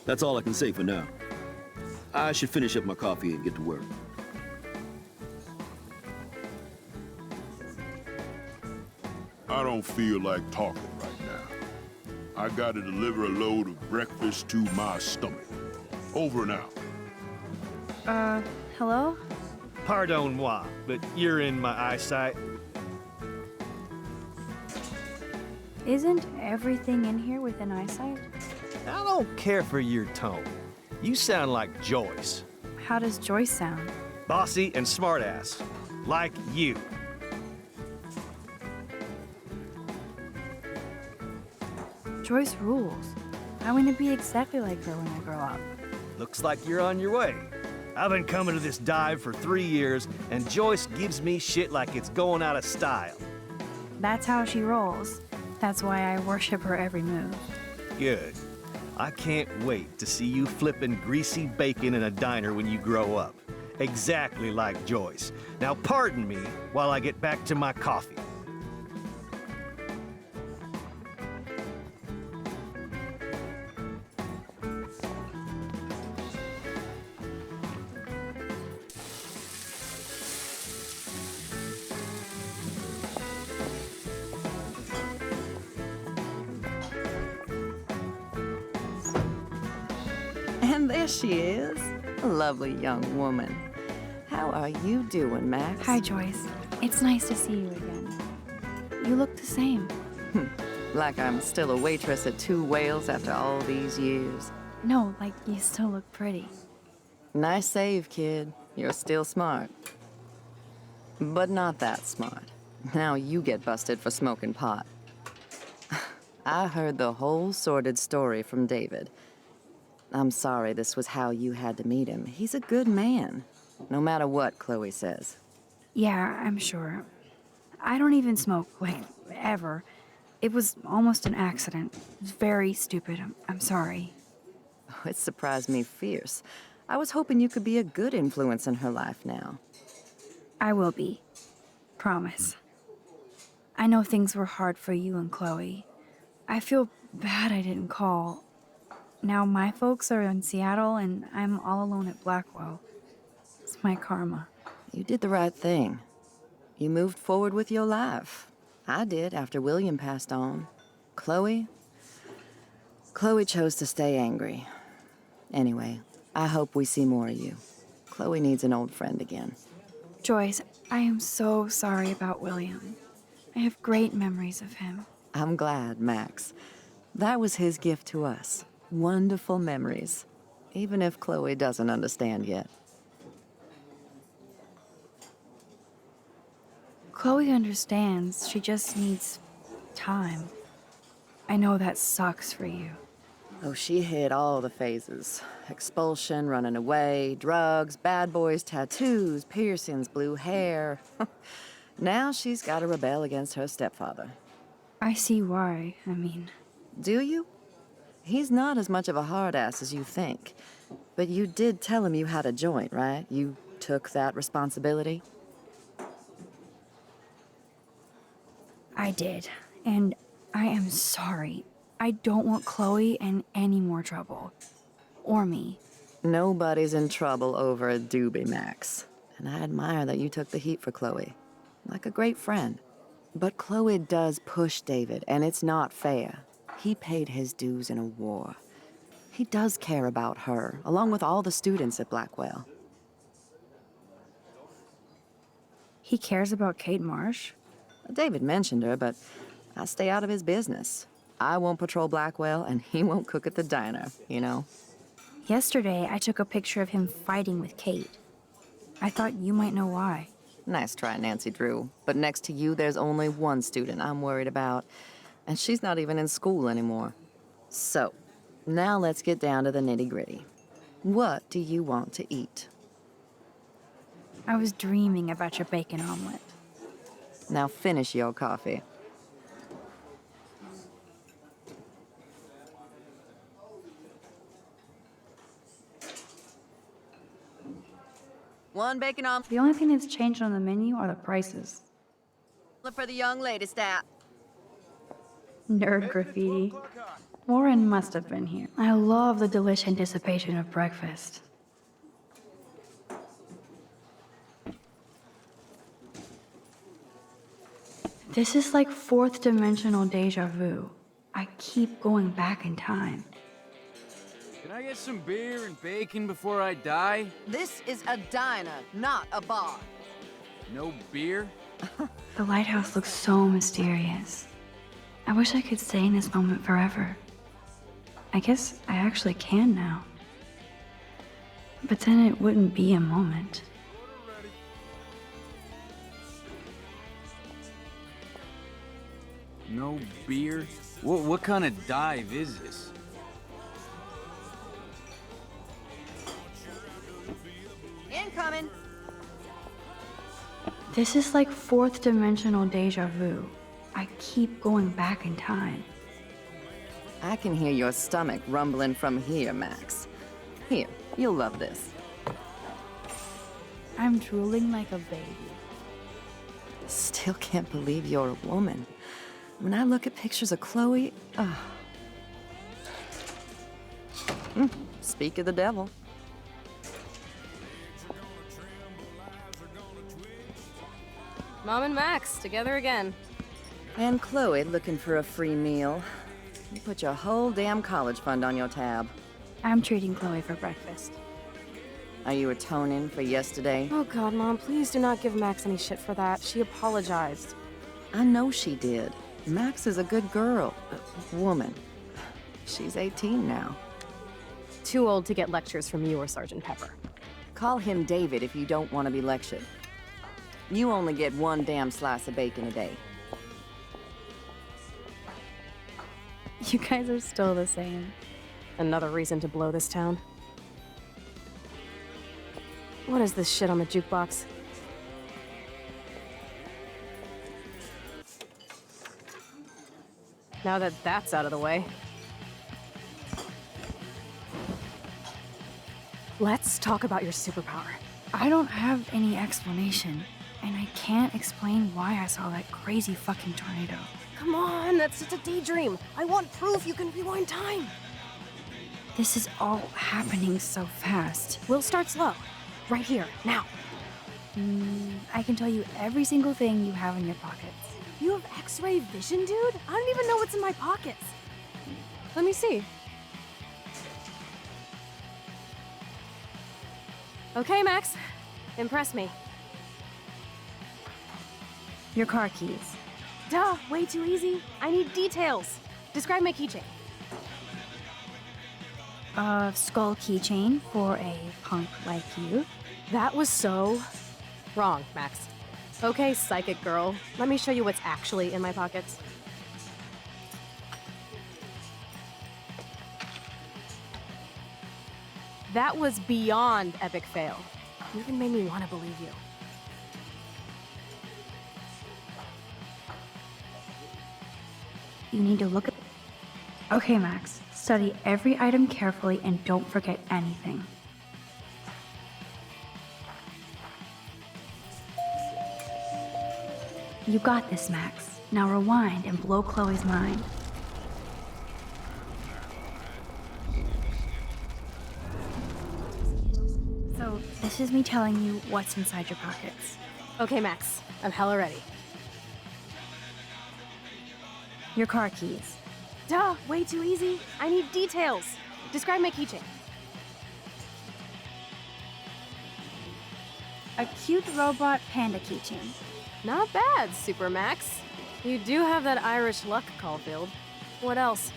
That's all I can say for now. I should finish up my coffee and get to work.
I don't feel like talking right now. I gotta deliver a load of breakfast to my stomach. Over and out.
Hello?
Pardon moi, but you're in my eyesight.
Isn't everything in here within eyesight?
I don't care for your tone. You sound like Joyce.
How does Joyce sound?
Bossy and smartass. Like you.
Joyce rules. I want to be exactly like her when I grow up.
Looks like you're on your way. I've been coming to this dive for 3 years, and Joyce gives me shit like it's going out of style.
That's how she rolls. That's why I worship her every move.
Good. I can't wait to see you flipping greasy bacon in a diner when you grow up. Exactly like Joyce. Now pardon me while I get back to my coffee.
And there she is, a lovely young woman. How are you doing, Max?
Hi, Joyce. It's nice to see you again. You look the same.
Like I'm still a waitress at Two Whales after all these years.
No, like you still look pretty.
Nice save, kid. You're still smart. But not that smart. Now you get busted for smoking pot. I heard the whole sordid story from David. I'm sorry this was how you had to meet him. He's a good man, no matter what Chloe says.
Yeah, I'm sure. I don't even smoke, like, ever. It was almost an accident. It was very stupid. I'm sorry.
Oh, it surprised me fierce. I was hoping you could be a good influence in her life now.
I will be. Promise. I know things were hard for you and Chloe. I feel bad I didn't call. Now my folks are in Seattle and I'm all alone at Blackwell. It's my karma.
You did the right thing. You moved forward with your life. I did after William passed on. Chloe chose to stay angry. Anyway, I hope we see more of you. Chloe needs an old friend again.
Joyce, I am so sorry about William. I have great memories of him.
I'm glad, Max. That was his gift to us. Wonderful memories. Even if Chloe doesn't understand yet.
Chloe understands. She just needs time. I know that sucks for you.
Oh, she hit all the phases. Expulsion, running away, drugs, bad boys, tattoos, piercings, blue hair. Now she's got to rebel against her stepfather.
I see why. I mean...
Do you? He's not as much of a hard ass as you think. But you did tell him you had a joint, right? You took that responsibility?
I did. And I am sorry. I don't want Chloe in any more trouble. Or me.
Nobody's in trouble over a doobie, Max. And I admire that you took the heat for Chloe. Like a great friend. But Chloe does push David, and it's not fair. He paid his dues in a war. He does care about her, along with all the students at Blackwell.
He cares about Kate Marsh?
David mentioned her, but I stay out of his business. I won't patrol Blackwell, and he won't cook at the diner, you know?
Yesterday, I took a picture of him fighting with Kate. I thought you might know why.
Nice try, Nancy Drew. But next to you, there's only one student I'm worried about. And she's not even in school anymore. So, now let's get down to the nitty-gritty. What do you want to eat?
I was dreaming about your bacon omelet.
Now finish your coffee. One bacon omelet.
The only thing that's changed on the menu are the prices.
For the young lady, stat.
Nerd graffiti. Warren must have been here. I love the delish anticipation of breakfast. This is like fourth dimensional deja vu. I keep going back in time.
Can I get some beer and bacon before I die?
This is a diner, not a bar.
No beer?
The lighthouse looks so mysterious. I wish I could stay in this moment forever. I guess I actually can now. But then it wouldn't be a moment.
No beer? What kind of dive is this?
Incoming.
This is like fourth dimensional deja vu. I keep going back in time.
I can hear your stomach rumbling from here, Max. Here, you'll love this.
I'm drooling like a baby.
Still can't believe you're a woman. When I look at pictures of Chloe, speak of the devil.
Mom and Max, together again.
And Chloe looking for a free meal. You put your whole damn college fund on your tab.
I'm treating Chloe for breakfast.
Are you atoning for yesterday?
Oh God, Mom, please do not give Max any shit for that. She apologized.
I know she did. Max is a good girl. Woman. She's 18 now.
Too old to get lectures from you or Sergeant Pepper.
Call him David if you don't want to be lectured. You only get one damn slice of bacon a day.
You guys are still the same.
Another reason to blow this town. What is this shit on the jukebox? Now that that's out of the way, let's talk about your superpower.
I don't have any explanation, and I can't explain why I saw that crazy fucking tornado.
Come on, that's just a daydream. I want proof you can rewind time.
This is all happening so fast.
We'll start slow. Right here, now.
I can tell you every single thing you have in your pockets.
You have X-ray vision, dude? I don't even know what's in my pockets. Let me see. Okay, Max. Impress me.
Your car keys.
Duh, way too easy. I need details. Describe my keychain.
A skull keychain for a punk like you.
That was so wrong, Max. Okay, psychic girl. Let me show you what's actually in my pockets. That was beyond epic fail. You even made me want to believe you.
You need to look at... Okay, Max. Study every item carefully and don't forget anything. You got this, Max. Now rewind and blow Chloe's mind. So, this is me telling you what's inside your pockets.
Okay, Max. I'm hella ready.
Your car keys.
Duh, way too easy. I need details. Describe my keychain.
A cute robot panda keychain.
Not bad, Super Max. You do have that Irish luck, Caulfield. What else?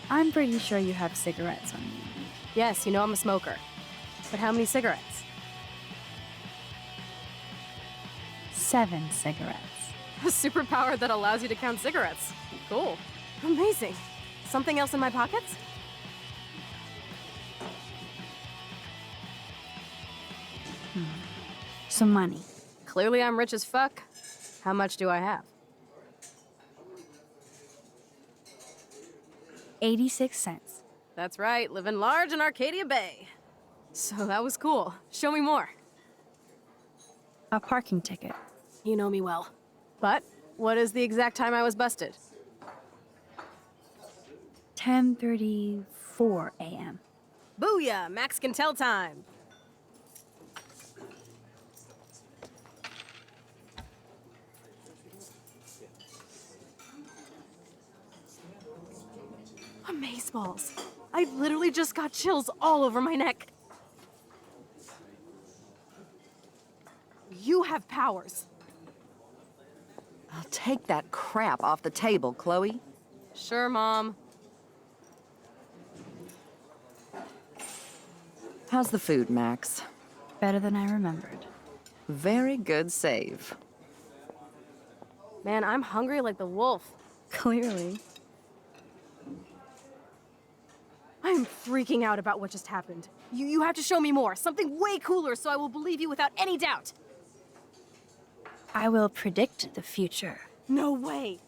I'm pretty sure you have cigarettes on you.
Yes, you know I'm a smoker. But how many cigarettes?
7 cigarettes.
A superpower that allows you to count cigarettes. Cool. Amazing. Something else in my pockets?
Some money.
Clearly I'm rich as fuck. How much do I have?
86 cents.
That's right, living large in Arcadia Bay. So that was cool. Show me more.
A parking ticket.
You know me well. But what is the exact time I was busted?
10:34 a.m.
Booyah! Max can tell time. Amazeballs. I literally just got chills all over my neck. You have powers.
I'll take that crap off the table, Chloe.
Sure, Mom.
How's the food, Max?
Better than I remembered.
Very good save.
Man, I'm hungry like the wolf.
Clearly.
I'm freaking out about what just happened. You have to show me more, something way cooler, so I will believe you without any doubt.
I will predict the future.
No way.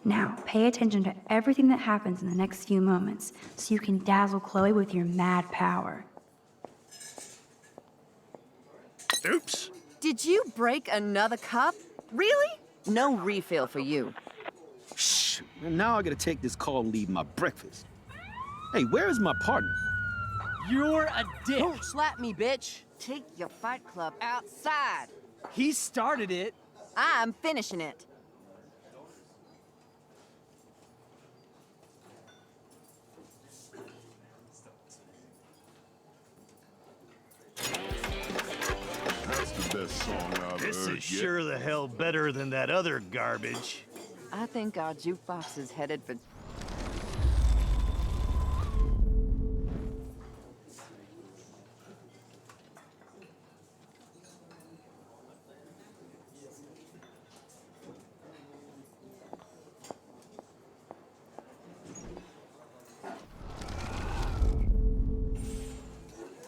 Now, pay attention to everything that happens in the next few moments, so you can dazzle Chloe with your mad power.
Oops.
Did you break another cup? Really? No refill for you.
Shh. And now I gotta take this call and leave my breakfast. Hey, where is my partner?
You're a dick.
Don't slap me, bitch. Take your fight club outside.
He started it.
I'm finishing it.
That's the best song I've
This
heard
is
yet.
sure the hell better than that other garbage.
I think our jukebox is headed for...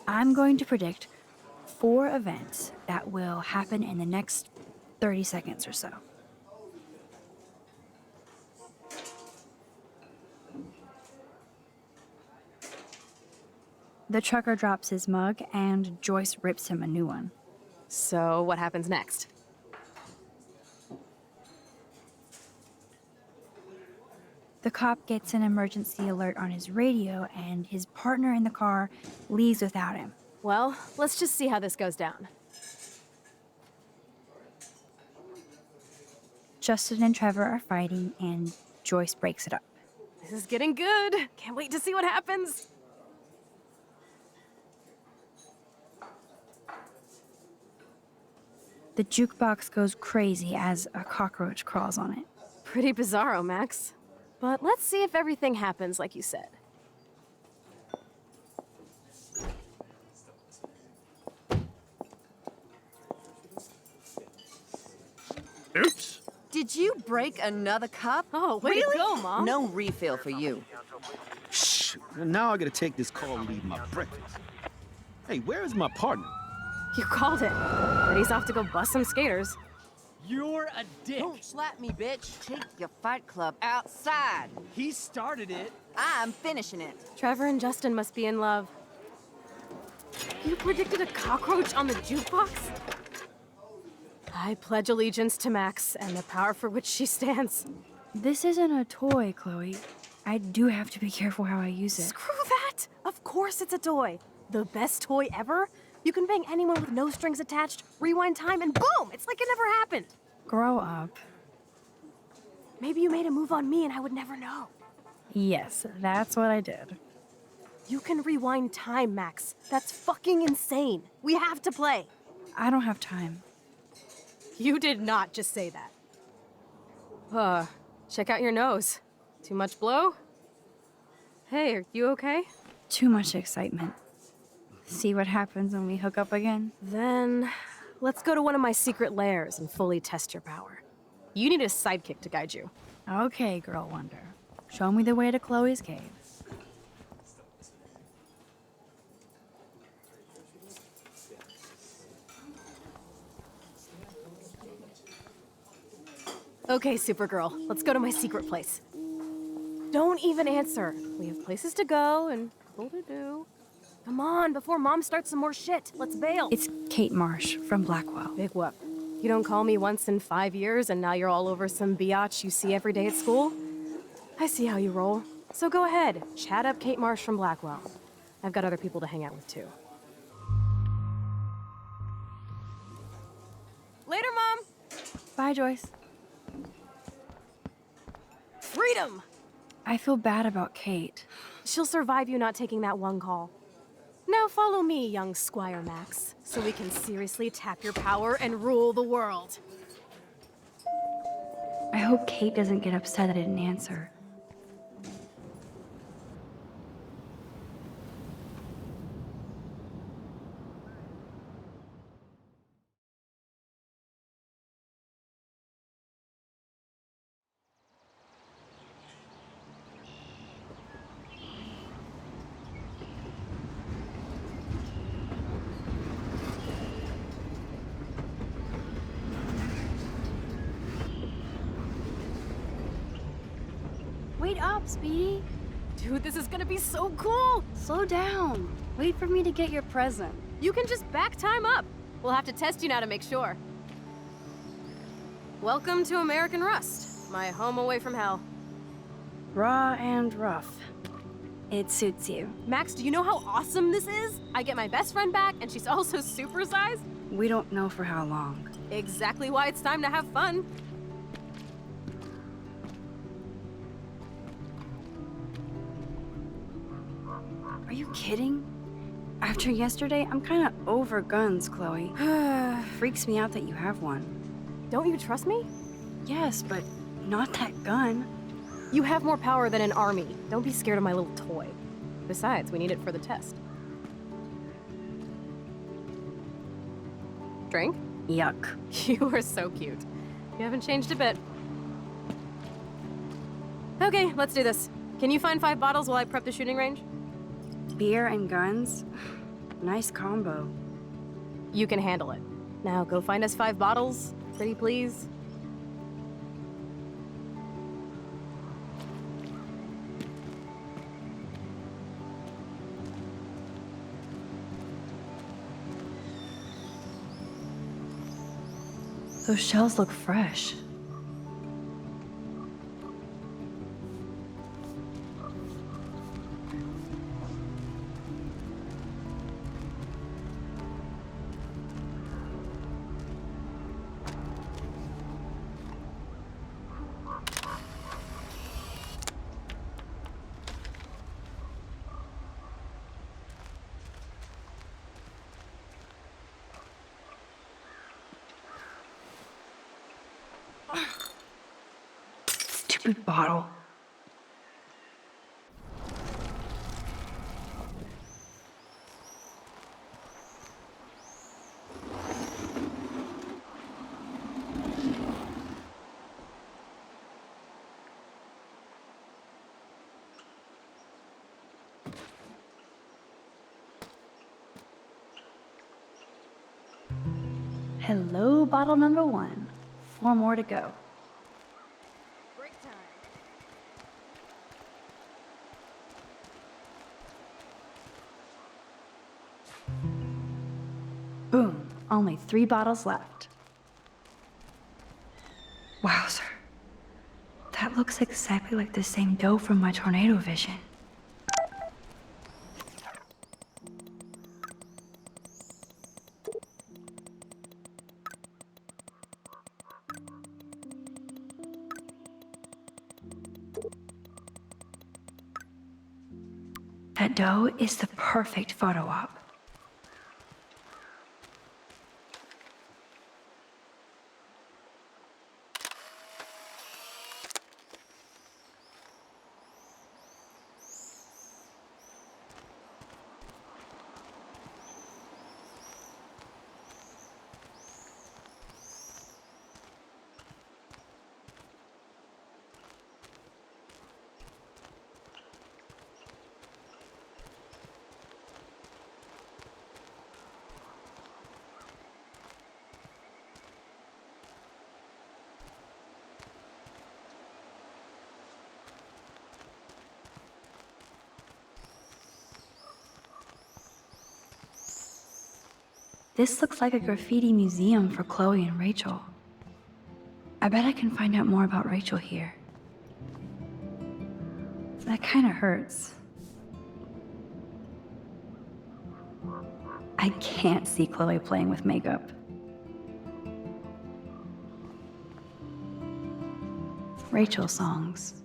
I'm going to predict 4 events that will happen in the next 30 seconds or so. The trucker drops his mug, and Joyce rips him a new one.
So, what happens next?
The cop gets an emergency alert on his radio, and his partner in the car leaves without him.
Well, let's just see how this goes down.
Justin and Trevor are fighting, and Joyce breaks it up.
This is getting good. Can't wait to see what happens.
The jukebox goes crazy as a cockroach crawls on it.
Pretty bizarro, Max. But let's see if everything happens like you said.
Oops.
Did you break another cup?
Oh, way
really?
to go, Mom.
No refill for you.
Shh. And now I gotta take this call and leave my breakfast. Hey, where is my partner?
You called it. But he's off to go bust some skaters.
You're a dick.
Don't slap me, bitch. Take your fight club outside.
He started it.
I'm finishing it.
Trevor and Justin must be in love. You predicted a cockroach on the jukebox? I pledge allegiance to Max and the power for which she stands.
This isn't a toy, Chloe. I do have to be careful how I use it.
Screw that! Of course it's a toy. The best toy ever? You can bang anyone with no strings attached, rewind time, and boom! It's like it never happened.
Grow up.
Maybe you made a move on me and I would never know.
Yes, that's what I did.
You can rewind time, Max. That's fucking insane. We have to play.
I don't have time.
You did not just say that. Check out your nose. Too much blow? Hey, are you okay?
Too much excitement. See what happens when we hook up again?
Then, let's go to one of my secret lairs and fully test your power. You need a sidekick to guide you.
Okay, Girl Wonder. Show me the way to Chloe's cave.
Okay, Supergirl, let's go to my secret place. Don't even answer. We have places to go and people to do. Come on, before Mom starts some more shit. Let's bail.
It's Kate Marsh from Blackwell.
Big whoop. You don't call me once in 5 years and now you're all over some biatch you see every day at school? I see how you roll. So go ahead, chat up Kate Marsh from Blackwell. I've got other people to hang out with too. Later, Mom!
Bye, Joyce.
Freedom!
I feel bad about Kate.
She'll survive you not taking that one call. Now follow me, young Squire Max, so we can seriously tap your power and rule the world.
I hope Kate doesn't get upset I didn't answer. Wait up, Speedy.
Dude, this is gonna be so cool!
Slow down. Wait for me to get your present.
You can just back time up. We'll have to test you now to make sure. Welcome to American Rust, my home away from hell.
Raw and rough. It suits you.
Max, do you know how awesome this is? I get my best friend back, and she's also supersized.
We don't know for how long.
Exactly why it's time to have fun.
Are you kidding? After yesterday, I'm kinda over guns, Chloe. Freaks me out that you have one.
Don't you trust me?
Yes, but not that gun.
You have more power than an army. Don't be scared of my little toy. Besides, we need it for the test. Drink?
Yuck.
You are so cute. You haven't changed a bit. Okay, let's do this. Can you find 5 bottles while I prep the shooting range?
Beer and guns? Nice combo.
You can handle it. Now go find us 5 bottles, pretty please.
Those shells look fresh. Stupid bottle. Hello, bottle number 1. 4 more to go.
Break time.
Boom. Only 3 bottles left. Wowzer. That looks exactly like the same dough from my tornado vision. That dough is the perfect photo op. This looks like a graffiti museum for Chloe and Rachel. I bet I can find out more about Rachel here. That kind of hurts. I can't see Chloe playing with makeup. Rachel songs.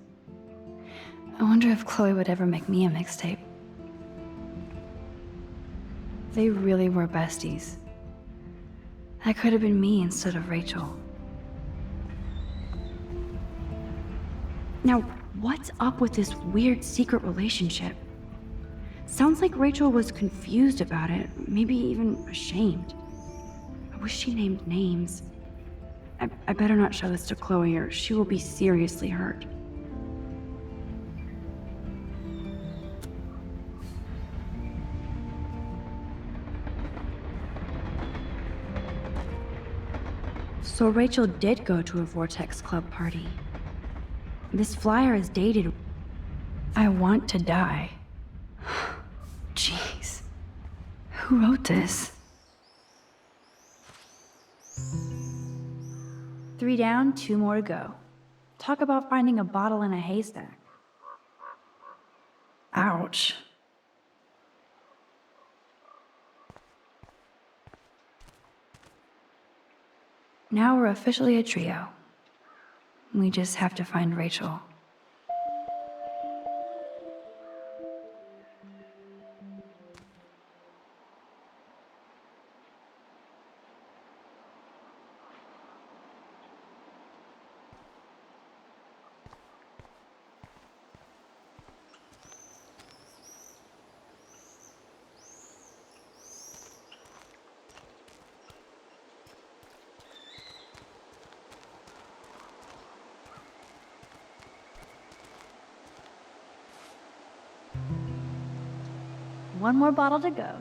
I wonder if Chloe would ever make me a mixtape. They really were besties. That could have been me instead of Rachel. Now, what's up with this weird secret relationship? Sounds like Rachel was confused about it, maybe even ashamed. I wish she named names. I better not show this to Chloe or she will be seriously hurt. So Rachel did go to a Vortex Club party. This flyer is dated. I want to die. Jeez. Who wrote this? 3 down, 2 more to go. Talk about finding a bottle in a haystack. Ouch. Now we're officially a trio. We just have to find Rachel. One more bottle to go.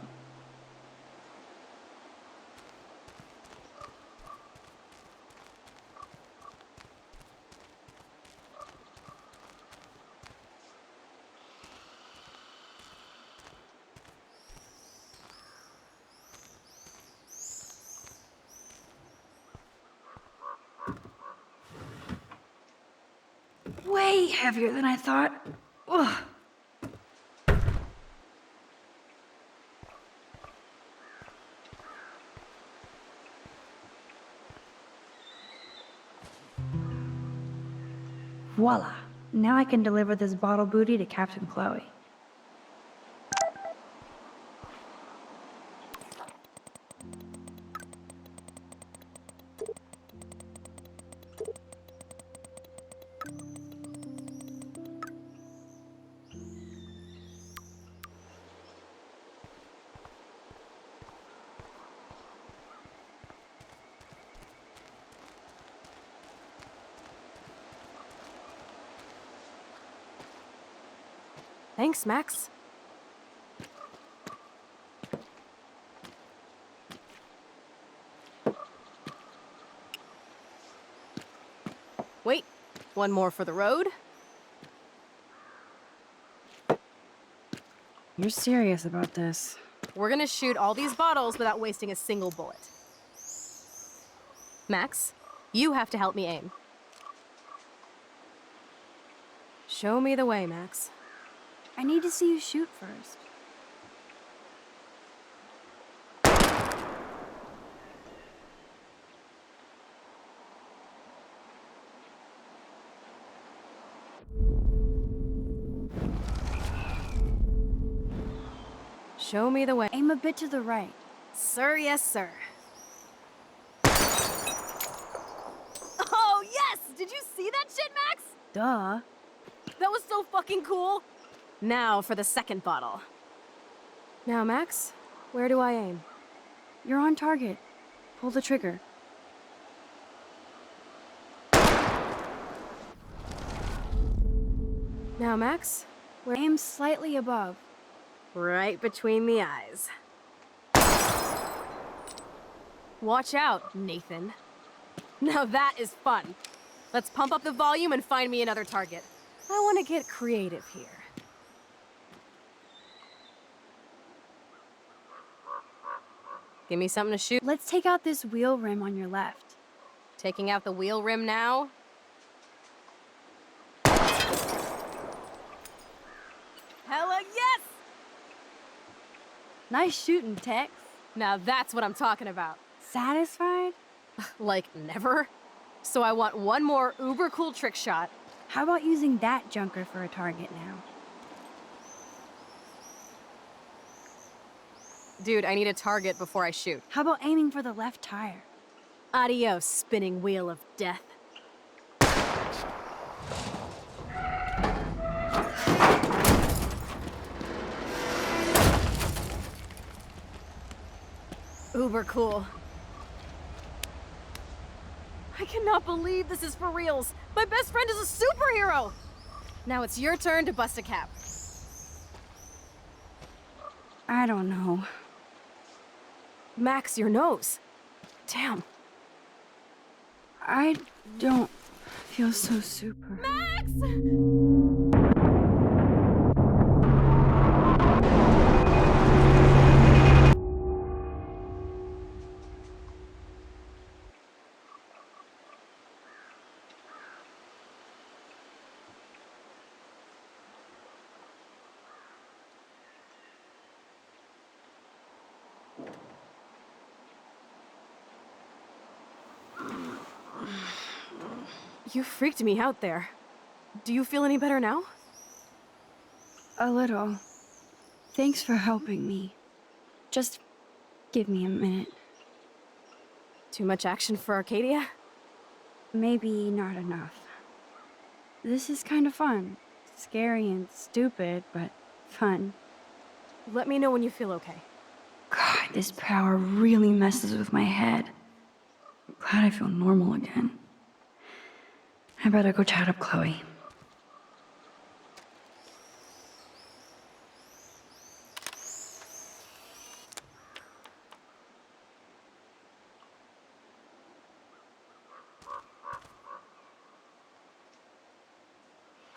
Way heavier than I thought. Ugh. Voila! Now I can deliver this bottle booty to Captain Chloe.
Thanks, Max. Wait, one more for the road.
You're serious about this?
We're gonna shoot all these bottles without wasting a single bullet. Max, you have to help me aim. Show me the way, Max.
I need to see you shoot first.
Show me the way.
Aim a bit to the right.
Sir, yes, sir. Oh, yes! Did you see that shit, Max?
Duh.
That was so fucking cool! Now for the second bottle. Now, Max, where do I aim?
You're on target. Pull the trigger.
Now, Max, where?
Aim slightly above.
Right between the eyes. Watch out, Nathan. Now that is fun. Let's pump up the volume and find me another target. I want to get creative here. Give me something to shoot.
Let's take out this wheel rim on your left.
Taking out the wheel rim now. Hella yes!
Nice shooting, Tex.
Now that's what I'm talking about.
Satisfied?
Like never. So I want one more uber cool trick shot.
How about using that junker for a target now?
Dude, I need a target before I shoot.
How about aiming for the left tire?
Adios, spinning wheel of death. Uber cool. I cannot believe this is for reals. My best friend is a superhero! Now it's your turn to bust a cap.
I don't know.
Max, your nose. Damn.
I don't feel so super.
Max! You freaked me out there. Do you feel any better now?
A little. Thanks for helping me. Just give me a minute.
Too much action for Arcadia?
Maybe not enough. This is kind of fun. Scary and stupid, but fun.
Let me know when you feel okay.
God, this power really messes with my head. I'm glad I feel normal again. I better go chat up Chloe.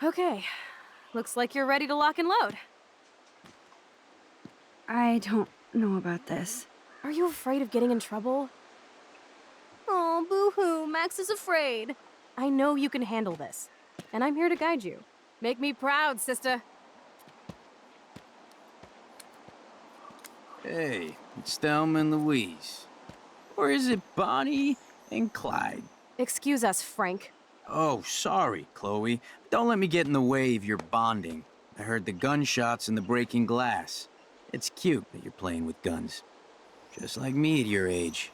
Okay. Looks like you're ready to lock and load.
I don't know about this.
Are you afraid of getting in trouble? Oh, boo-hoo, Max is afraid. I know you can handle this, and I'm here to guide you. Make me proud, sister.
Hey, it's Thelma and Louise. Or is it Bonnie and Clyde?
Excuse us, Frank.
Oh, sorry, Chloe. Don't let me get in the way of your bonding. I heard the gunshots and the breaking glass. It's cute that you're playing with guns. Just like me at your age.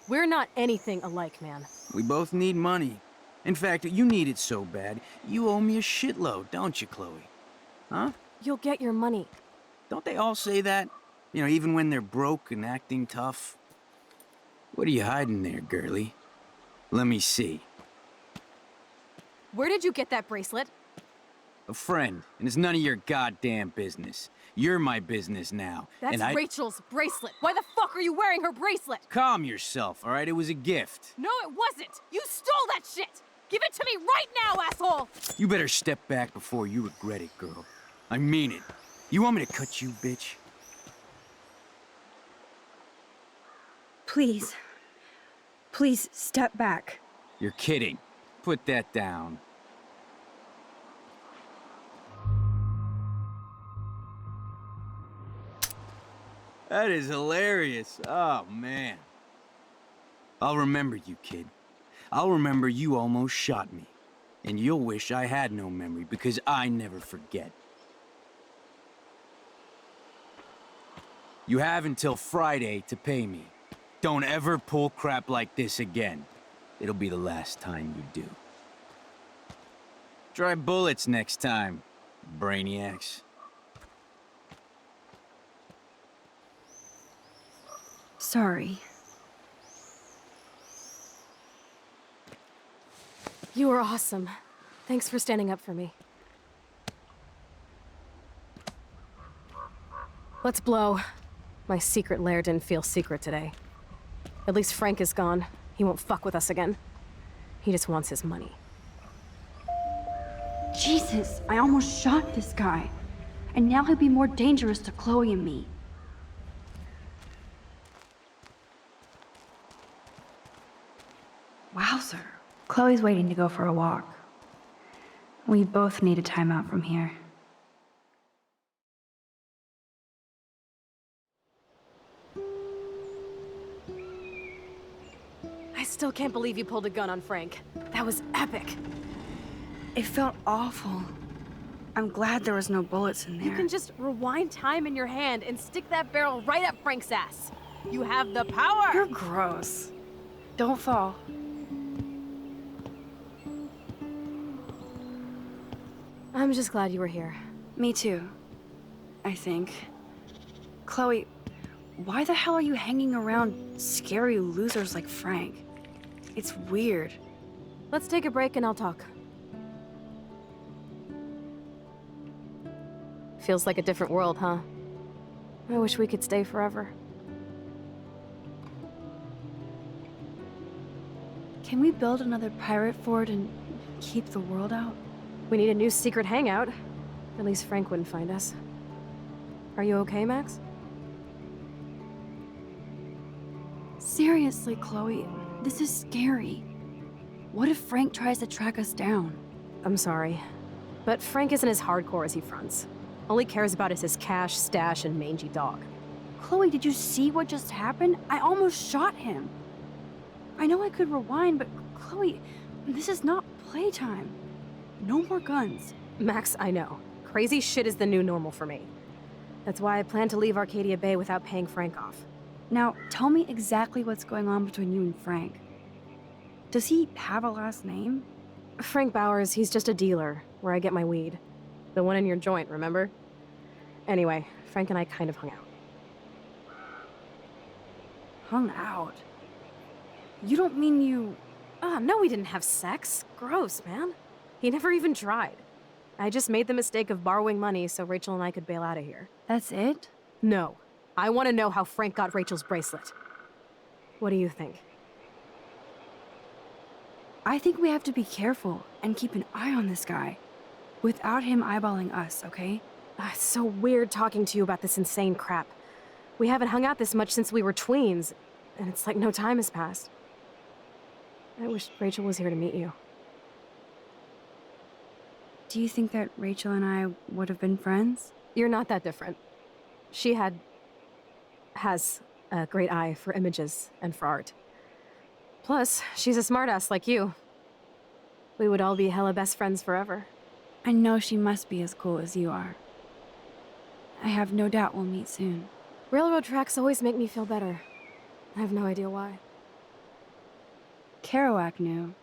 We're not anything alike, man.
We both need money. In fact, you need it so bad, you owe me a shitload, don't you, Chloe? Huh?
You'll get your money.
Don't they all say that? You know, even when they're broke and acting tough? What are you hiding there, girlie? Let me see.
Where did you get that bracelet?
A friend, and it's none of your goddamn business. You're my business now.
That's
and
Rachel's bracelet. Why the fuck are you wearing her bracelet?
Calm yourself, all right? It was a gift.
No, it wasn't. You stole that shit. Give it to me right now, asshole.
You better step back before you regret it, girl. I mean it. You want me to cut you, bitch?
Please. Please step back.
You're kidding. Put that down. That is hilarious. Oh, man. I'll remember you, kid. I'll remember you almost shot me. And you'll wish I had no memory, because I never forget. You have until Friday to pay me. Don't ever pull crap like this again. It'll be the last time you do. Try bullets next time, brainiacs.
Sorry.
You were awesome. Thanks for standing up for me. Let's blow. My secret lair didn't feel secret today. At least Frank is gone. He won't fuck with us again. He just wants his money.
Jesus, I almost shot this guy. And now he'll be more dangerous to Chloe and me. Wowzer. Chloe's waiting to go for a walk. We both need a timeout from here.
I still can't believe you pulled a gun on Frank. That was epic.
It felt awful. I'm glad there was no bullets in there.
You can just rewind time in your hand and stick that barrel right up Frank's ass. You have the power!
You're gross. Don't fall.
I'm just glad you were here.
Me too, I think. Chloe, why the hell are you hanging around scary losers like Frank? It's weird.
Let's take a break and I'll talk. Feels like a different world, huh? I wish we could stay forever.
Can we build another pirate fort and keep the world out?
We need a new secret hangout. At least Frank wouldn't find us. Are you okay, Max?
Seriously, Chloe, this is scary. What if Frank tries to track us down?
I'm sorry, but Frank isn't as hardcore as he fronts. All he cares about is his cash, stash, and mangy dog.
Chloe, did you see what just happened? I almost shot him. I know I could rewind, but Chloe, this is not playtime. No more guns.
Max, I know. Crazy shit is the new normal for me. That's why I plan to leave Arcadia Bay without paying Frank off.
Now, tell me exactly what's going on between you and Frank. Does he have a last name?
Frank Bowers, he's just a dealer, where I get my weed. The one in your joint, remember? Anyway, Frank and I kind of hung out.
Hung out? You don't mean you...
No, we didn't have sex. Gross, man. He never even tried. I just made the mistake of borrowing money so Rachel and I could bail out of here.
That's it?
No. I want to know how Frank got Rachel's bracelet. What do you think?
I think we have to be careful and keep an eye on this guy. Without him eyeballing us, okay?
It's so weird talking to you about this insane crap. We haven't hung out this much since we were tweens, and it's like no time has passed. I wish Rachel was here to meet you.
Do you think that Rachel and I would have been friends?
You're not that different. She has a great eye for images and for art. Plus, she's a smartass like you. We would all be hella best friends forever.
I know she must be as cool as you are. I have no doubt we'll meet soon.
Railroad tracks always make me feel better. I have no idea why.
Kerouac knew.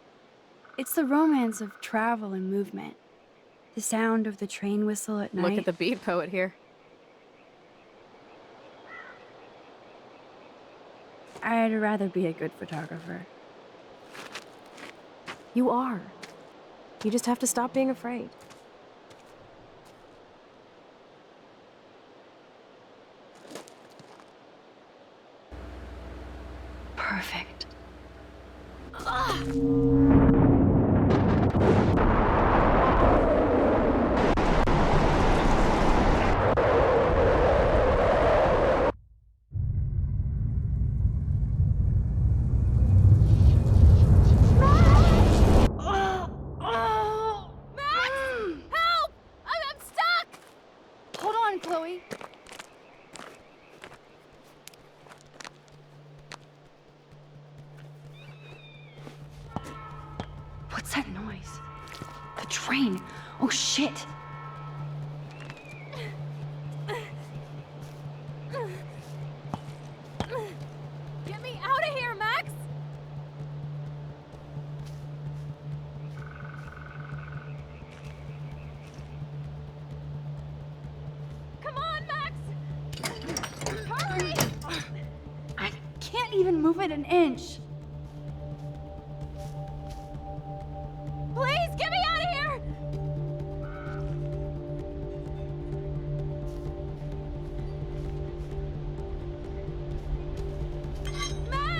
It's the romance of travel and movement. The sound of the train whistle at night.
Look at the beat poet here.
I'd rather be a good photographer.
You are. You just have to stop being afraid.
Perfect. Chloe. What's that noise? The train. Oh, shit.
Get me out of here, Max! Come on, Max! Hurry!
I can't even move it an inch.
Please, get me out of here!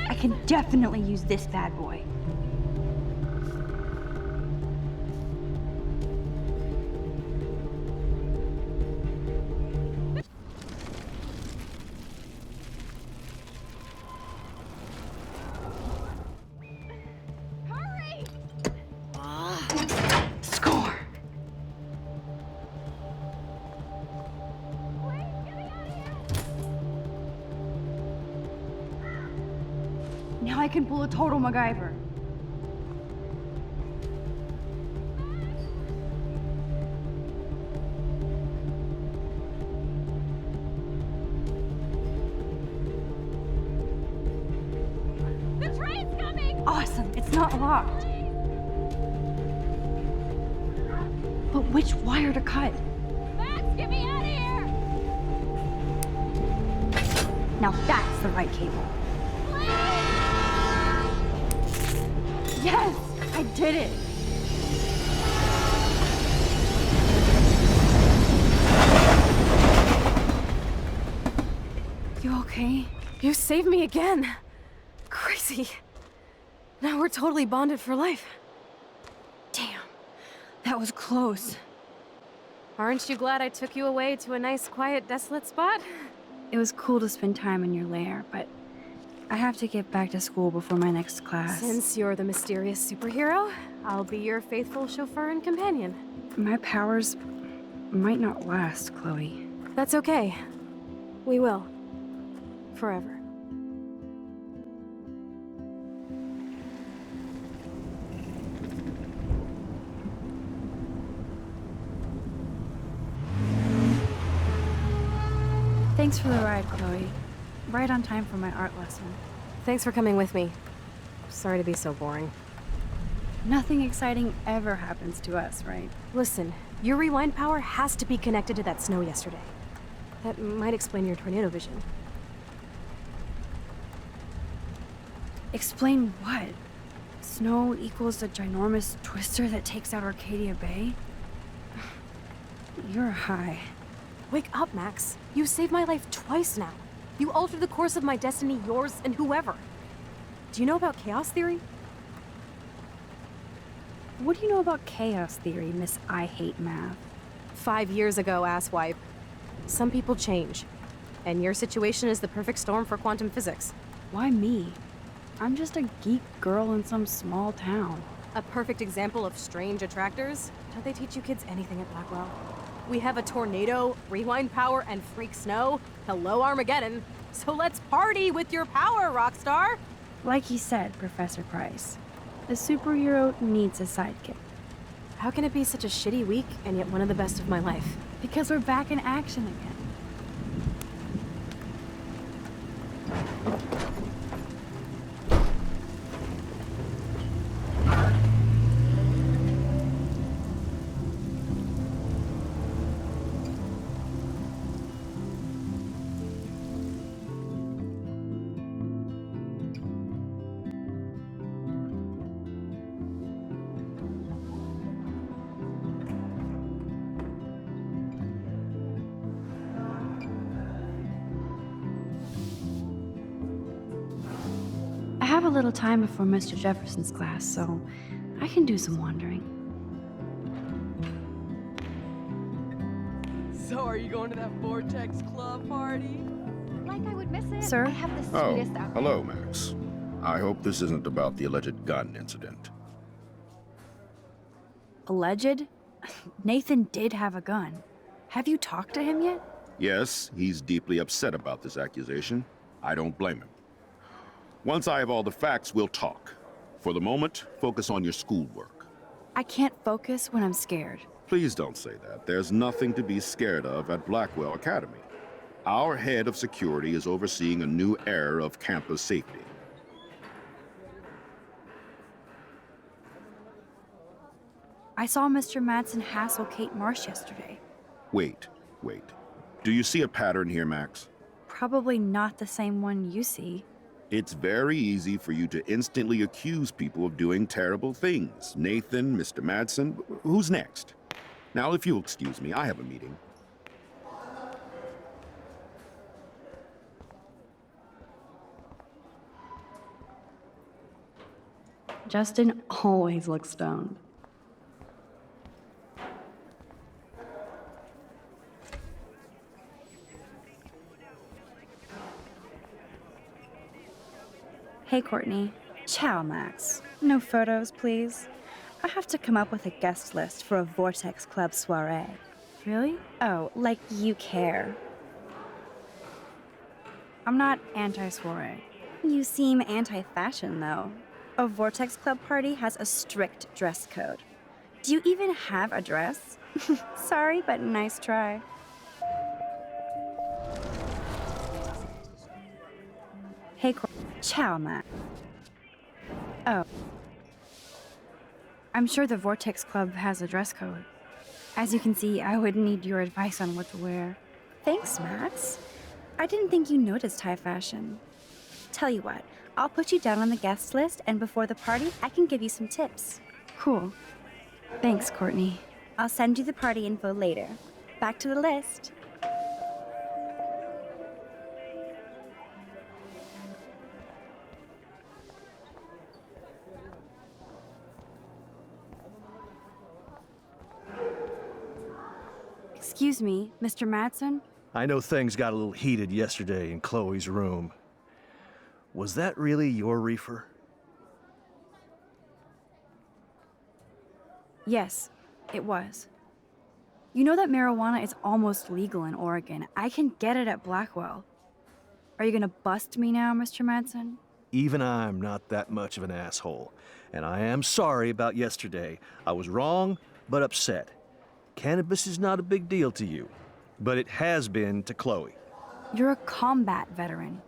I can definitely use this bad boy.
Hurry!
Score!
Please, get me out of here!
Now I can pull a total MacGyver. Awesome, it's not locked. But which wire to cut?
Max, get me out of here!
Now that's the right cable. Yes, I did it. You okay?
You saved me again. Crazy. Now we're totally bonded for life.
Damn, that was close.
Aren't you glad I took you away to a nice, quiet, desolate spot?
It was cool to spend time in your lair, but I have to get back to school before my next class.
Since you're the mysterious superhero, I'll be your faithful chauffeur and companion.
My powers might not last, Chloe.
That's okay. We will. Forever.
Thanks for the ride, Chloe. Right on time for my art lesson.
Thanks for coming with me. Sorry to be so boring.
Nothing exciting ever happens to us, right?
Listen, your rewind power has to be connected to that snow yesterday. That might explain your tornado vision.
Explain what? Snow equals the ginormous twister that takes out Arcadia Bay? You're high.
Wake up, Max. You saved my life twice now. You altered the course of my destiny, yours, and whoever. Do you know about chaos theory?
What do you know about chaos theory, Miss I Hate Math?
5 years ago, asswipe. Some people change. And your situation is the perfect storm for quantum physics.
Why me? I'm just a geek girl in some small town.
A perfect example of strange attractors? Don't they teach you kids anything at Blackwell? We have a tornado, rewind power, and freak snow. Hello, Armageddon. So let's party with your power, Rockstar!
Like he said, Professor Price, a superhero needs a sidekick.
How can it be such a shitty week and yet one of the best of my life?
Because we're back in action again. I have a little time before Mr. Jefferson's class, so I can do some wandering.
So are you going to that Vortex Club party?
Like I would miss it.
Sir?
I have the
Oh,
sweetest outfit.
hello, Max. I hope this isn't about the alleged gun incident.
Alleged? Nathan did have a gun. Have you talked to him yet?
Yes, he's deeply upset about this accusation. I don't blame him. Once I have all the facts, we'll talk. For the moment, focus on your schoolwork.
I can't focus when I'm scared.
Please don't say that. There's nothing to be scared of at Blackwell Academy. Our head of security is overseeing a new era of campus safety.
I saw Mr. Madsen hassle Kate Marsh yesterday.
Wait. Do you see a pattern here, Max?
Probably not the same one you see.
It's very easy for you to instantly accuse people of doing terrible things. Nathan, Mr. Madsen, who's next? Now, if you'll excuse me, I have a meeting.
Justin always looks stoned. Hey, Courtney. Ciao, Max. No photos, please. I have to come up with a guest list for a Vortex Club soiree. Really? Oh, like you care. I'm not anti-soiree. You seem anti-fashion, though. A Vortex Club party has a strict dress code. Do you even have a dress? Sorry, but nice try. Hey, ciao, Matt. Oh. I'm sure the Vortex Club has a dress code. As you can see, I would need your advice on what to wear.
Thanks, Max. I didn't think you noticed high fashion. Tell you what, I'll put you down on the guest list, and before the party, I can give you some tips.
Cool. Thanks, Courtney.
I'll send you the party info later. Back to the list.
Excuse me, Mr. Madsen?
I know things got a little heated yesterday in Chloe's room. Was that really your reefer?
Yes, it was. You know that marijuana is almost legal in Oregon. I can get it at Blackwell. Are you gonna bust me now, Mr. Madsen?
Even I'm not that much of an asshole. And I am sorry about yesterday. I was wrong, but upset. Cannabis is not a big deal to you, but it has been to Chloe.
You're a combat veteran.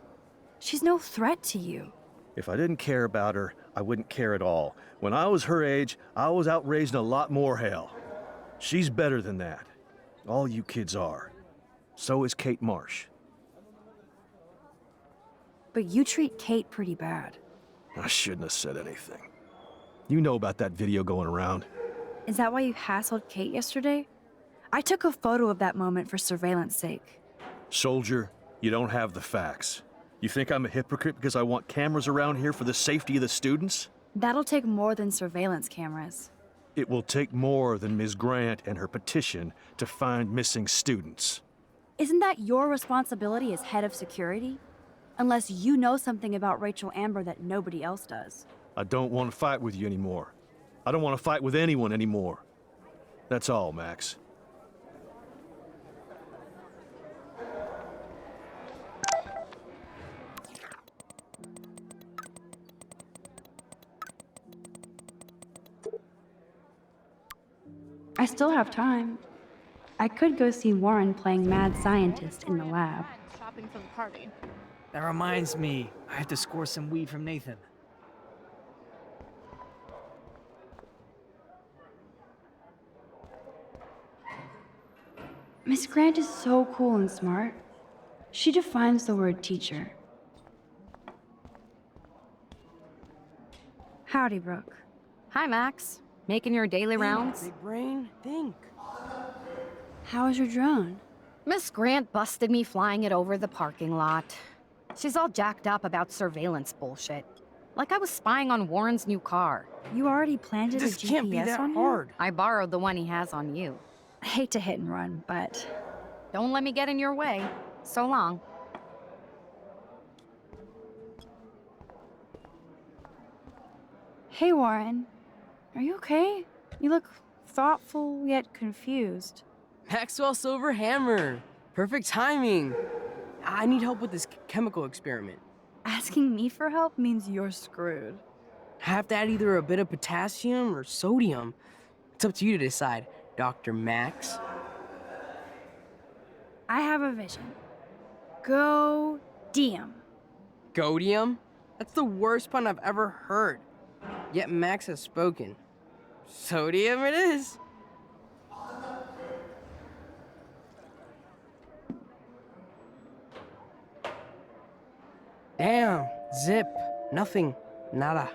She's no threat to you.
If I didn't care about her, I wouldn't care at all. When I was her age, I was out raising a lot more hell. She's better than that. All you kids are. So is Kate Marsh.
But you treat Kate pretty bad.
I shouldn't have said anything. You know about that video going around.
Is that why you hassled Kate yesterday? I took a photo of that moment for surveillance sake.
Soldier, you don't have the facts. You think I'm a hypocrite because I want cameras around here for the safety of the students?
That'll take more than surveillance cameras.
It will take more than Ms. Grant and her petition to find missing students.
Isn't that your responsibility as head of security? Unless you know something about Rachel Amber that nobody else does.
I don't want to fight with you anymore. I don't want to fight with anyone anymore. That's all, Max.
I still have time. I could go see Warren playing mad scientist in the lab.
Shopping for the party.
That reminds me, I have to score some weed from Nathan.
Miss Grant is so cool and smart. She defines the word teacher. Howdy, Brooke.
Hi, Max. Making your daily rounds?
Big brain, think.
How was your drone?
Miss Grant busted me flying it over the parking lot. She's all jacked up about surveillance bullshit. Like I was spying on Warren's new car.
You already planted
This
a GPS
can't be that
on
hard.
I borrowed the one he has on you.
I hate to hit and run, but...
Don't let me get in your way. So long.
Hey, Warren. Are you okay? You look thoughtful yet confused.
Maxwell Silver Hammer. Perfect timing. I need help with this chemical experiment.
Asking me for help means you're screwed.
I have to add either a bit of potassium or sodium. It's up to you to decide, Dr. Max.
I have a vision. Go Diem.
Godium? That's the worst pun I've ever heard. Yet Max has spoken. Sodium it is. Damn, zip, nothing, nada.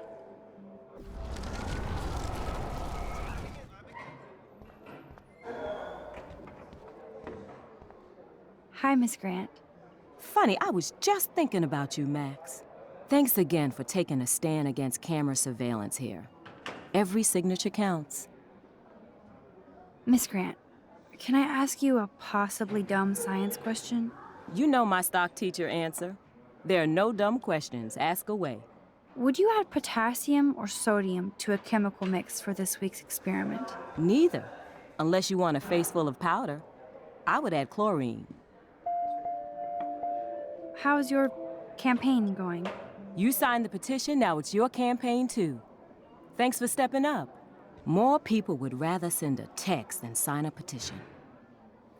Hi, Miss Grant.
Funny, I was just thinking about you, Max. Thanks again for taking a stand against camera surveillance here. Every signature counts.
Miss Grant, can I ask you a possibly dumb science question?
You know my stock teacher answer. There are no dumb questions. Ask away.
Would you add potassium or sodium to a chemical mix for this week's experiment?
Neither, unless you want a face full of powder. I would add chlorine.
How's your campaign going?
You signed the petition, now it's your campaign too. Thanks for stepping up. More people would rather send a text than sign a petition.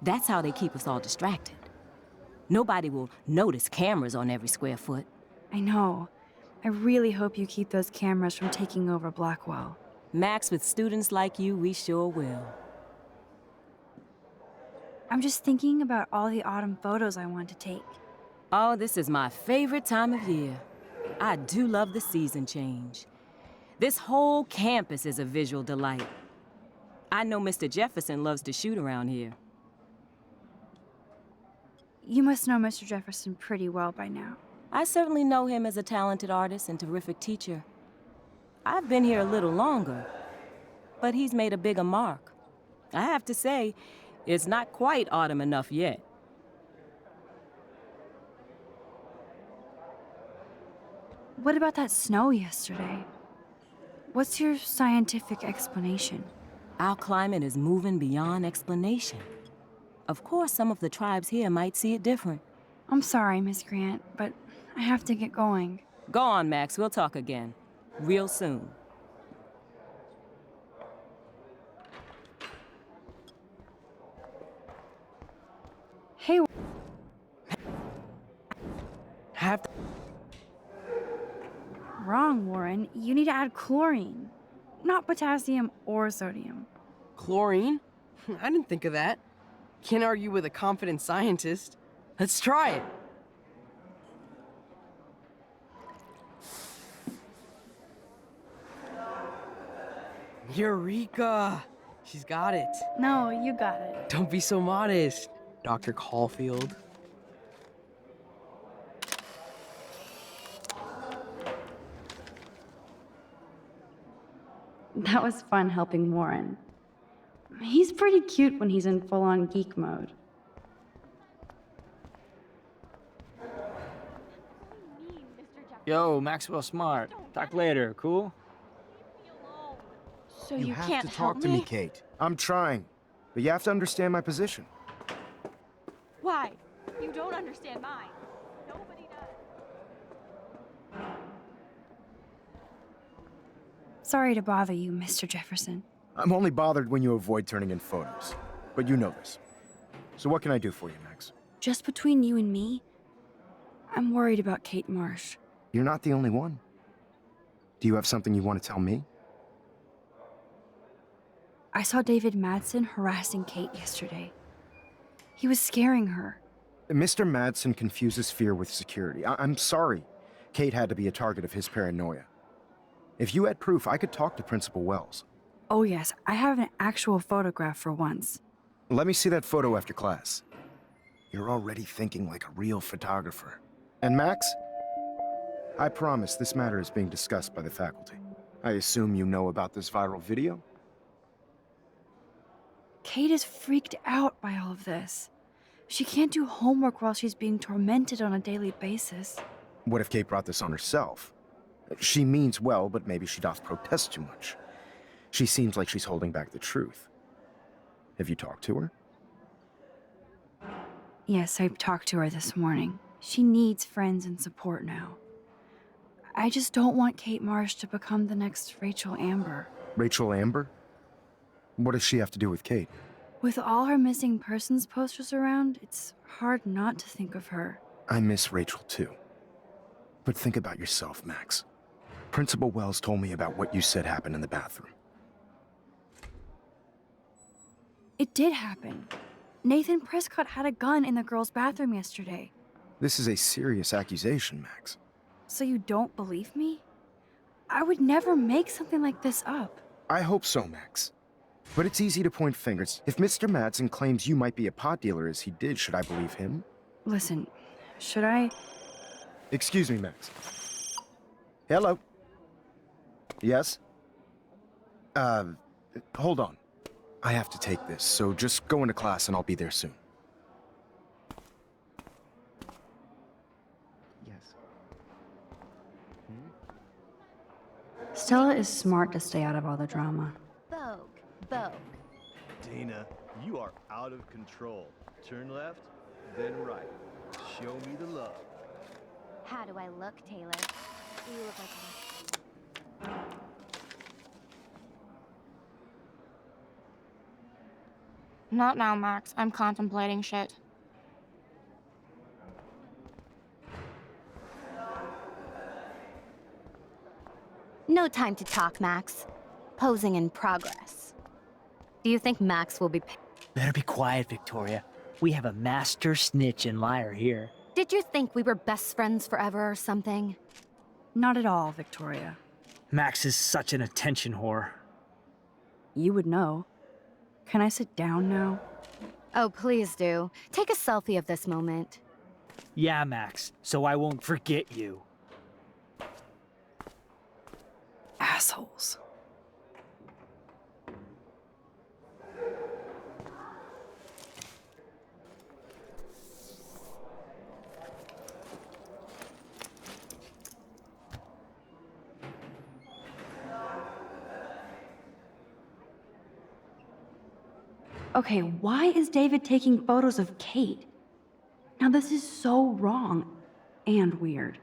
That's how they keep us all distracted. Nobody will notice cameras on every square foot.
I know. I really hope you keep those cameras from taking over Blackwell.
Max, with students like you, we sure will.
I'm just thinking about all the autumn photos I want to take.
Oh, this is my favorite time of year. I do love the season change. This whole campus is a visual delight. I know Mr. Jefferson loves to shoot around here.
You must know Mr. Jefferson pretty well by now.
I certainly know him as a talented artist and terrific teacher. I've been here a little longer, but he's made a bigger mark. I have to say, it's not quite autumn enough yet.
What about that snow yesterday? What's your scientific explanation?
Our climate is moving beyond explanation. Of course, some of the tribes here might see it different.
I'm sorry, Miss Grant, but I have to get going.
Go on, Max. We'll talk again. Real soon.
Hey. Wrong, Warren. You need to add chlorine, not potassium or sodium.
Chlorine? I didn't think of that. Can't argue with a confident scientist. Let's try it. Eureka! She's got it.
No, you got it.
Don't be so modest, Dr. Caulfield.
That was fun helping Warren. He's pretty cute when he's in full-on geek mode.
Yo, Maxwell Smart. Talk later, cool?
So
You
you
have
can't
to talk
help
to me, Kate. I'm trying, but you have to understand my position.
Why? You don't understand mine. Nobody does.
Sorry to bother you, Mr. Jefferson.
I'm only bothered when you avoid turning in photos, but you know this. So what can I do for you, Max?
Just between you and me, I'm worried about Kate Marsh.
You're not the only one. Do you have something you want to tell me?
I saw David Madsen harassing Kate yesterday. He was scaring her.
Mr. Madsen confuses fear with security. I'm sorry. Kate had to be a target of his paranoia. If you had proof, I could talk to Principal Wells.
Oh yes, I have an actual photograph for once.
Let me see that photo after class. You're already thinking like a real photographer. And Max? I promise this matter is being discussed by the faculty. I assume you know about this viral video?
Kate is freaked out by all of this. She can't do homework while she's being tormented on a daily basis.
What if Kate brought this on herself? She means well, but maybe she doth protest too much. She seems like she's holding back the truth. Have you talked to her?
Yes, I talked to her this morning. She needs friends and support now. I just don't want Kate Marsh to become the next Rachel Amber.
Rachel Amber? What does she have to do with Kate?
With all her missing persons posters around, it's hard not to think of her.
I miss Rachel too. But think about yourself, Max. Principal Wells told me about what you said happened in the bathroom.
It did happen. Nathan Prescott had a gun in the girls' bathroom yesterday.
This is a serious accusation, Max.
So you don't believe me? I would never make something like this up.
I hope so, Max. But it's easy to point fingers. If Mr. Madsen claims you might be a pot dealer as he did, should I believe him?
Listen, should I?
Excuse me, Max. Hello? Yes? Hold on. I have to take this, so just go into class and I'll be there soon. Yes.
Stella is smart to stay out of all the drama.
Vogue.
Dana, you are out of control. Turn left, then right. Show me the love.
How do I look, Taylor? You look like a...
Not now, Max. I'm contemplating shit.
No time to talk, Max. Posing in progress. Do you think Max will be
Better be quiet, Victoria. We have a master snitch and liar here.
Did you think we were best friends forever or something?
Not at all, Victoria.
Max is such an attention whore.
You would know. Can I sit down now?
Oh, please do. Take a selfie of this moment.
Yeah, Max, so I won't forget you.
Assholes. Okay, why is David taking photos of Kate? Now this is so wrong and weird.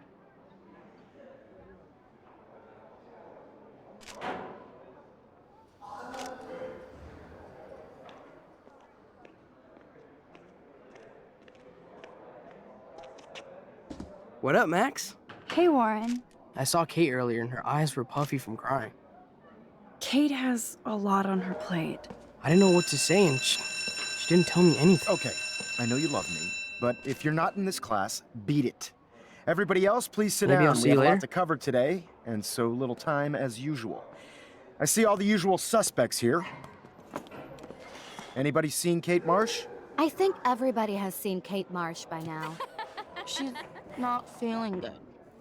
What up, Max?
Hey, Warren.
I saw Kate earlier and her eyes were puffy from crying.
Kate has a lot on her plate.
I didn't know what to say and she didn't tell me anything.
Okay, I know you love me, but if you're not in this class, beat it. Everybody else, please sit
Maybe
down.
I'll see
We have
you
a lot
later.
to cover today, and so little time as usual. I see all the usual suspects here. Anybody seen Kate Marsh?
I think everybody has seen Kate Marsh by now.
She's not feeling good.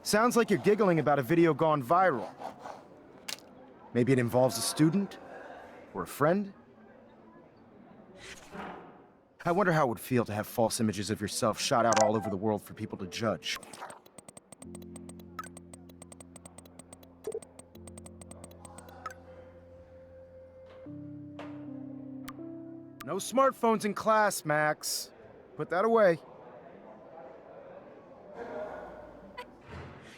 Sounds like you're giggling about a video gone viral. Maybe it involves a student? Or a friend? I wonder how it would feel to have false images of yourself shot out all over the world for people to judge. No smartphones in class, Max. Put that away.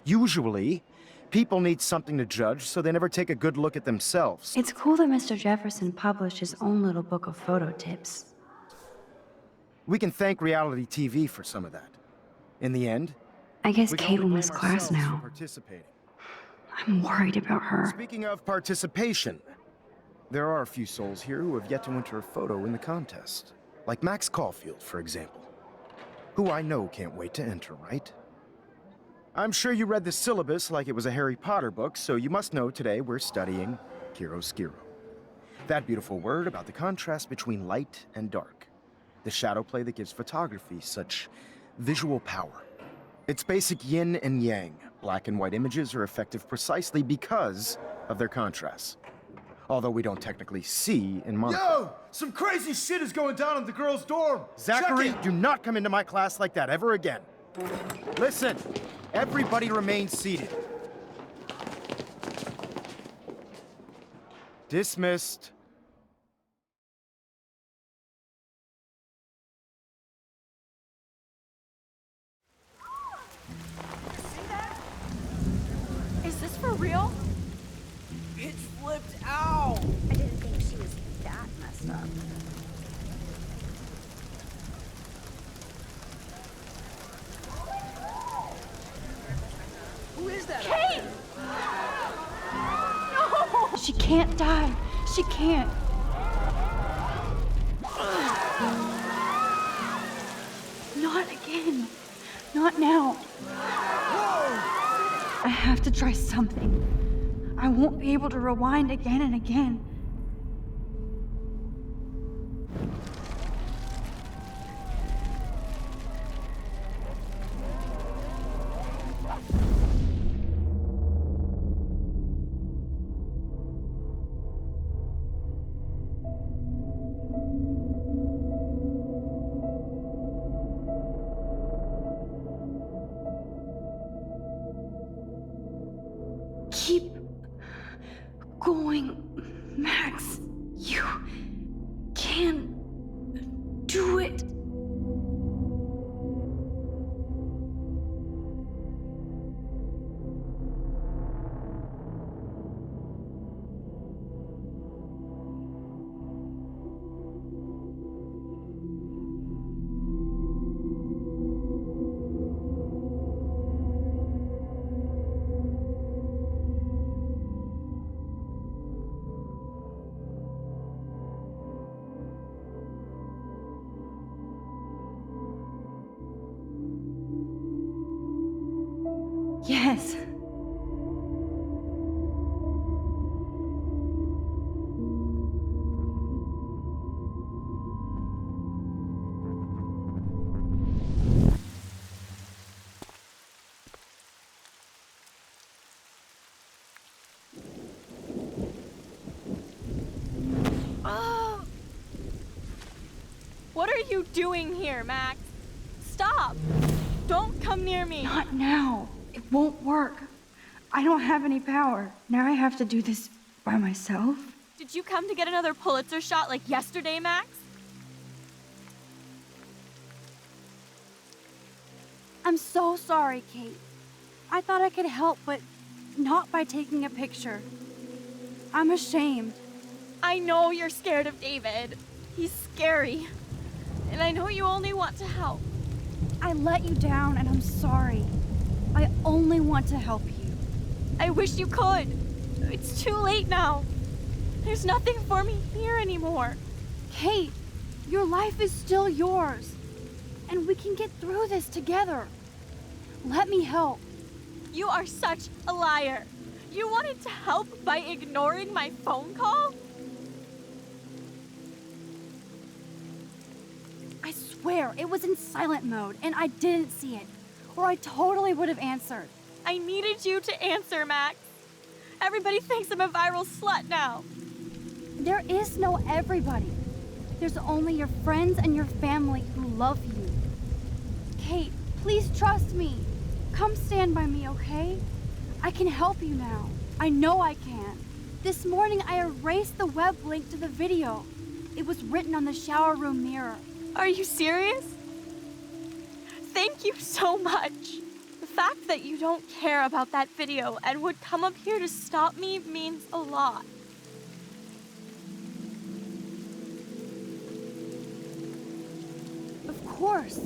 Usually, people need something to judge, so they never take a good look at themselves.
It's cool that Mr. Jefferson published his own little book of photo tips.
We can thank reality TV for some of that. In the end,
I guess
we can
Kate will
only
miss
blame
class
ourselves for
now.
participating.
I'm worried about her.
Speaking of participation, there are a few souls here who have yet to enter a photo in the contest. Like Max Caulfield, for example. Who I know can't wait to enter, right? I'm sure you read the syllabus like it was a Harry Potter book, so you must know today we're studying chiaroscuro. That beautiful word about the contrast between light and dark. The shadow play that gives photography such visual power. It's basic yin and yang. Black and white images are effective precisely because of their contrast. Although we don't technically see in monocle.
Yo! Some crazy shit is going down in the girls' dorm!
Zachary,
Check it!
do not come into my class like that ever again. Listen, everybody remain seated. Dismissed.
Is this for real?
Bitch flipped out!
I didn't think she was that messed up.
Who is that?
Kate! No!
She can't die. She can't. Not again. Not now. I have to try something. I won't be able to rewind again and again. Keep going, Max. You can do it. Yes.
What are you doing here, Max? Stop! Don't come near me!
Not now. It won't work. I don't have any power. Now I have to do this by myself.
Did you come to get another Pulitzer shot like yesterday, Max?
I'm so sorry, Kate. I thought I could help, but not by taking a picture. I'm ashamed.
I know you're scared of David. He's scary. And I know you only want to help.
I let you down, and I'm sorry. I only want to help you.
I wish you could. It's too late now. There's nothing for me here anymore.
Kate, your life is still yours. And we can get through this together. Let me help.
You are such a liar. You wanted to help by ignoring my phone call?
I swear, it was in silent mode, and I didn't see it. Or I totally would have answered.
I needed you to answer, Max. Everybody thinks I'm a viral slut now.
There is no everybody. There's only your friends and your family who love you. Kate, please trust me. Come stand by me, okay? I can help you now. I know I can. This morning I erased the web link to the video. It was written on the shower room mirror.
Are you serious? Thank you so much. The fact that you don't care about that video and would come up here to stop me means a lot.
Of course.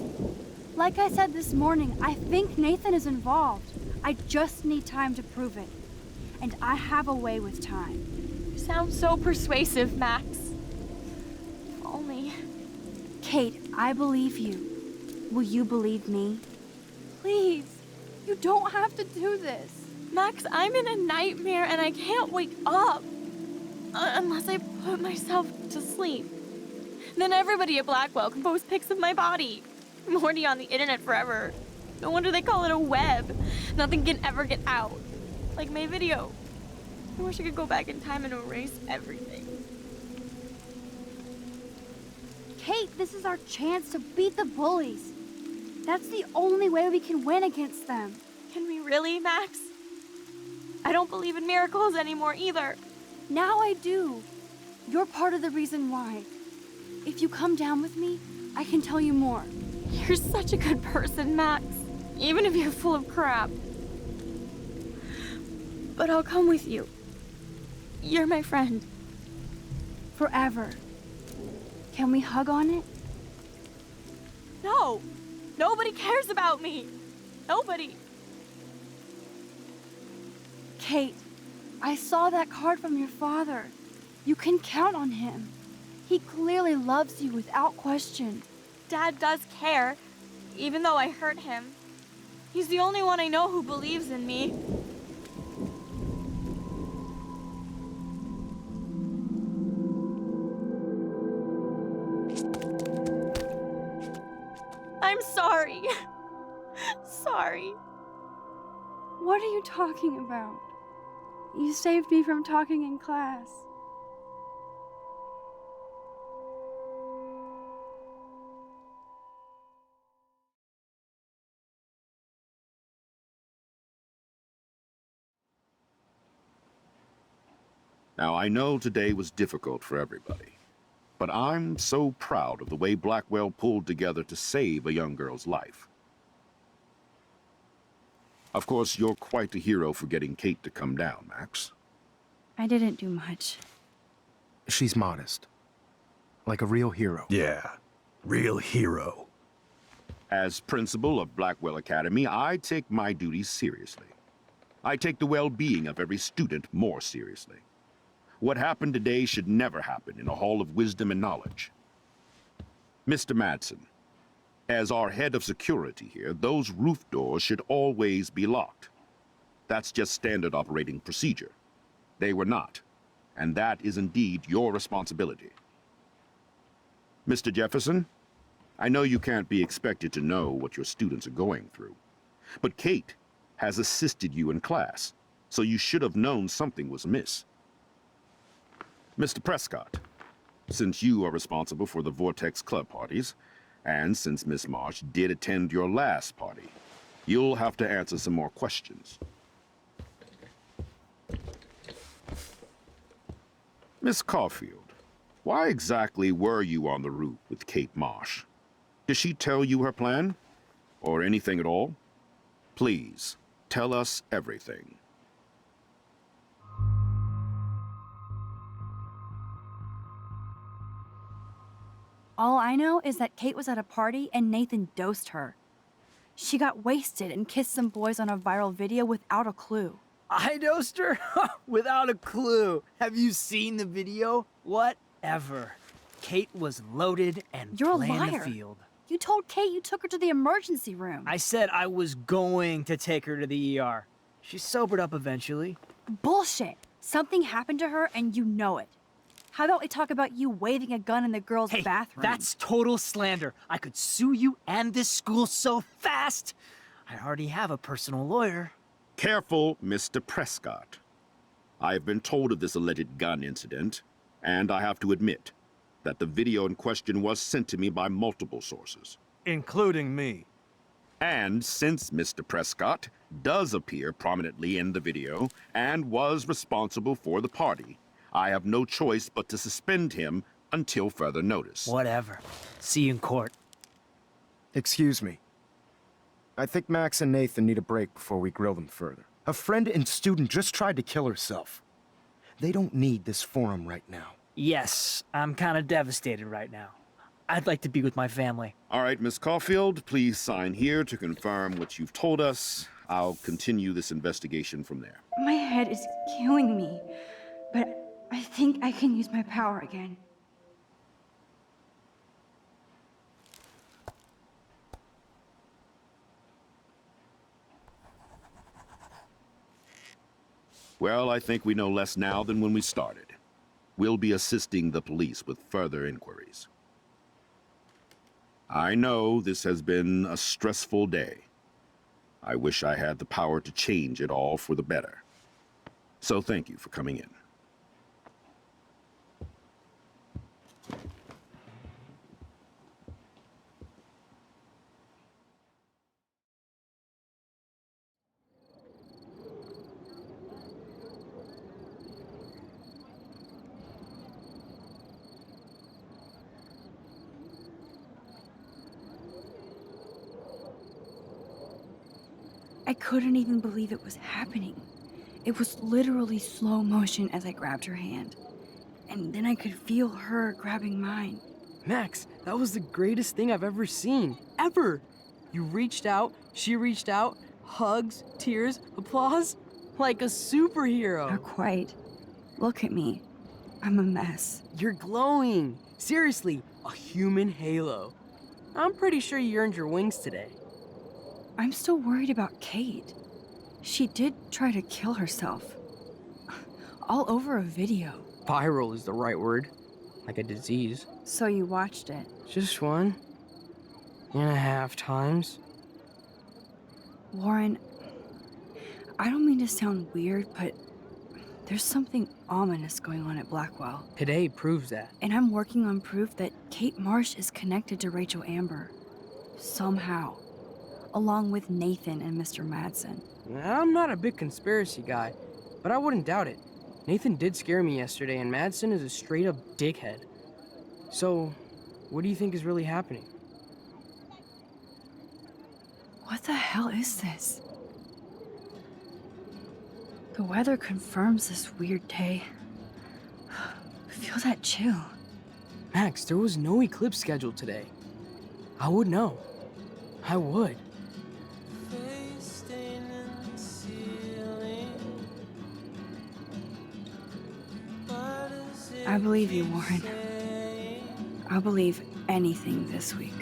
Like I said this morning, I think Nathan is involved. I just need time to prove it. And I have a way with time.
You sound so persuasive, Max. If only.
Kate, I believe you. Will you believe me? Please, you don't have to do this.
Max, I'm in a nightmare and I can't wake up. Unless I put myself to sleep. Then everybody at Blackwell can post pics of my body. I'm already on the internet forever. No wonder they call it a web. Nothing can ever get out. Like my video. I wish I could go back in time and erase everything.
Kate, this is our chance to beat the bullies. That's the only way we can win against them.
Can we really, Max? I don't believe in miracles anymore either.
Now I do. You're part of the reason why. If you come down with me, I can tell you more.
You're such a good person, Max. Even if you're full of crap. But I'll come with you. You're my friend.
Forever. Can we hug on it?
No! Nobody cares about me! Nobody!
Kate, I saw that card from your father. You can count on him. He clearly loves you without question.
Dad does care, even though I hurt him. He's the only one I know who believes in me. I'm sorry. Sorry.
What are you talking about? You saved me from talking in class.
Now, I know today was difficult for everybody, but I'm so proud of the way Blackwell pulled together to save a young girl's life. Of course, you're quite a hero for getting Kate to come down, Max.
I didn't do much.
She's modest. Like a real hero.
Yeah, real hero.
As principal of Blackwell Academy, I take my duties seriously. I take the well-being of every student more seriously. What happened today should never happen in a hall of wisdom and knowledge. Mr. Madsen, as our head of security here, those roof doors should always be locked. That's just standard operating procedure. They were not, and that is indeed your responsibility. Mr. Jefferson, I know you can't be expected to know what your students are going through, but Kate has assisted you in class, so you should have known something was amiss. Mr. Prescott, since you are responsible for the Vortex Club parties, and since Miss Marsh did attend your last party, you'll have to answer some more questions. Miss Caulfield, why exactly were you on the route with Kate Marsh? Did she tell you her plan? Or anything at all? Please, tell us everything.
All I know is that Kate was at a party and Nathan dosed her. She got wasted and kissed some boys on a viral video without a clue.
I dosed her? Without a clue. Have you seen the video? Whatever. Kate was loaded and
You're a
playing
liar.
the field.
You told Kate you took her to the emergency room.
I said I was going to take her to the ER. She sobered up eventually.
Bullshit. Something happened to her and you know it. How about we talk about you waving a gun in the girls' bathroom?
That's total slander. I could sue you and this school so fast. I already have a personal lawyer.
Careful, Mr. Prescott. I have been told of this alleged gun incident, and I have to admit that the video in question was sent to me by multiple sources.
Including me.
And since Mr. Prescott does appear prominently in the video and was responsible for the party, I have no choice but to suspend him until further notice.
Whatever. See you in court.
Excuse me. I think Max and Nathan need a break before we grill them further. A friend and student just tried to kill herself. They don't need this forum right now.
Yes, I'm kind of devastated right now. I'd like to be with my family.
All right, Miss Caulfield, please sign here to confirm what you've told us. I'll continue this investigation from there.
My head is killing me, but I think I can use my power again.
Well, I think we know less now than when we started. We'll be assisting the police with further inquiries. I know this has been a stressful day. I wish I had the power to change it all for the better. So thank you for coming in.
I couldn't even believe it was happening. It was literally slow motion as I grabbed her hand. And then I could feel her grabbing mine.
Max, that was the greatest thing I've ever seen. Ever! You reached out, she reached out, hugs, tears, applause. Like a superhero.
Not quite. Look at me. I'm a mess.
You're glowing. Seriously, a human halo. I'm pretty sure you earned your wings today.
I'm still worried about Kate. She did try to kill herself. All over a video.
Viral is the right word. Like a disease.
So you watched it?
Just 1.5 times.
Warren, I don't mean to sound weird, but there's something ominous going on at Blackwell.
Today proves that.
And I'm working on proof that Kate Marsh is connected to Rachel Amber. Somehow. Along with Nathan and Mr. Madsen.
I'm not a big conspiracy guy, but I wouldn't doubt it. Nathan did scare me yesterday, and Madsen is a straight-up dickhead. So, what do you think is really happening?
What the hell is this? The weather confirms this weird day. Feel that chill.
Max, there was no eclipse scheduled today. I would know. I would.
I believe you, Warren. I'll believe anything this week.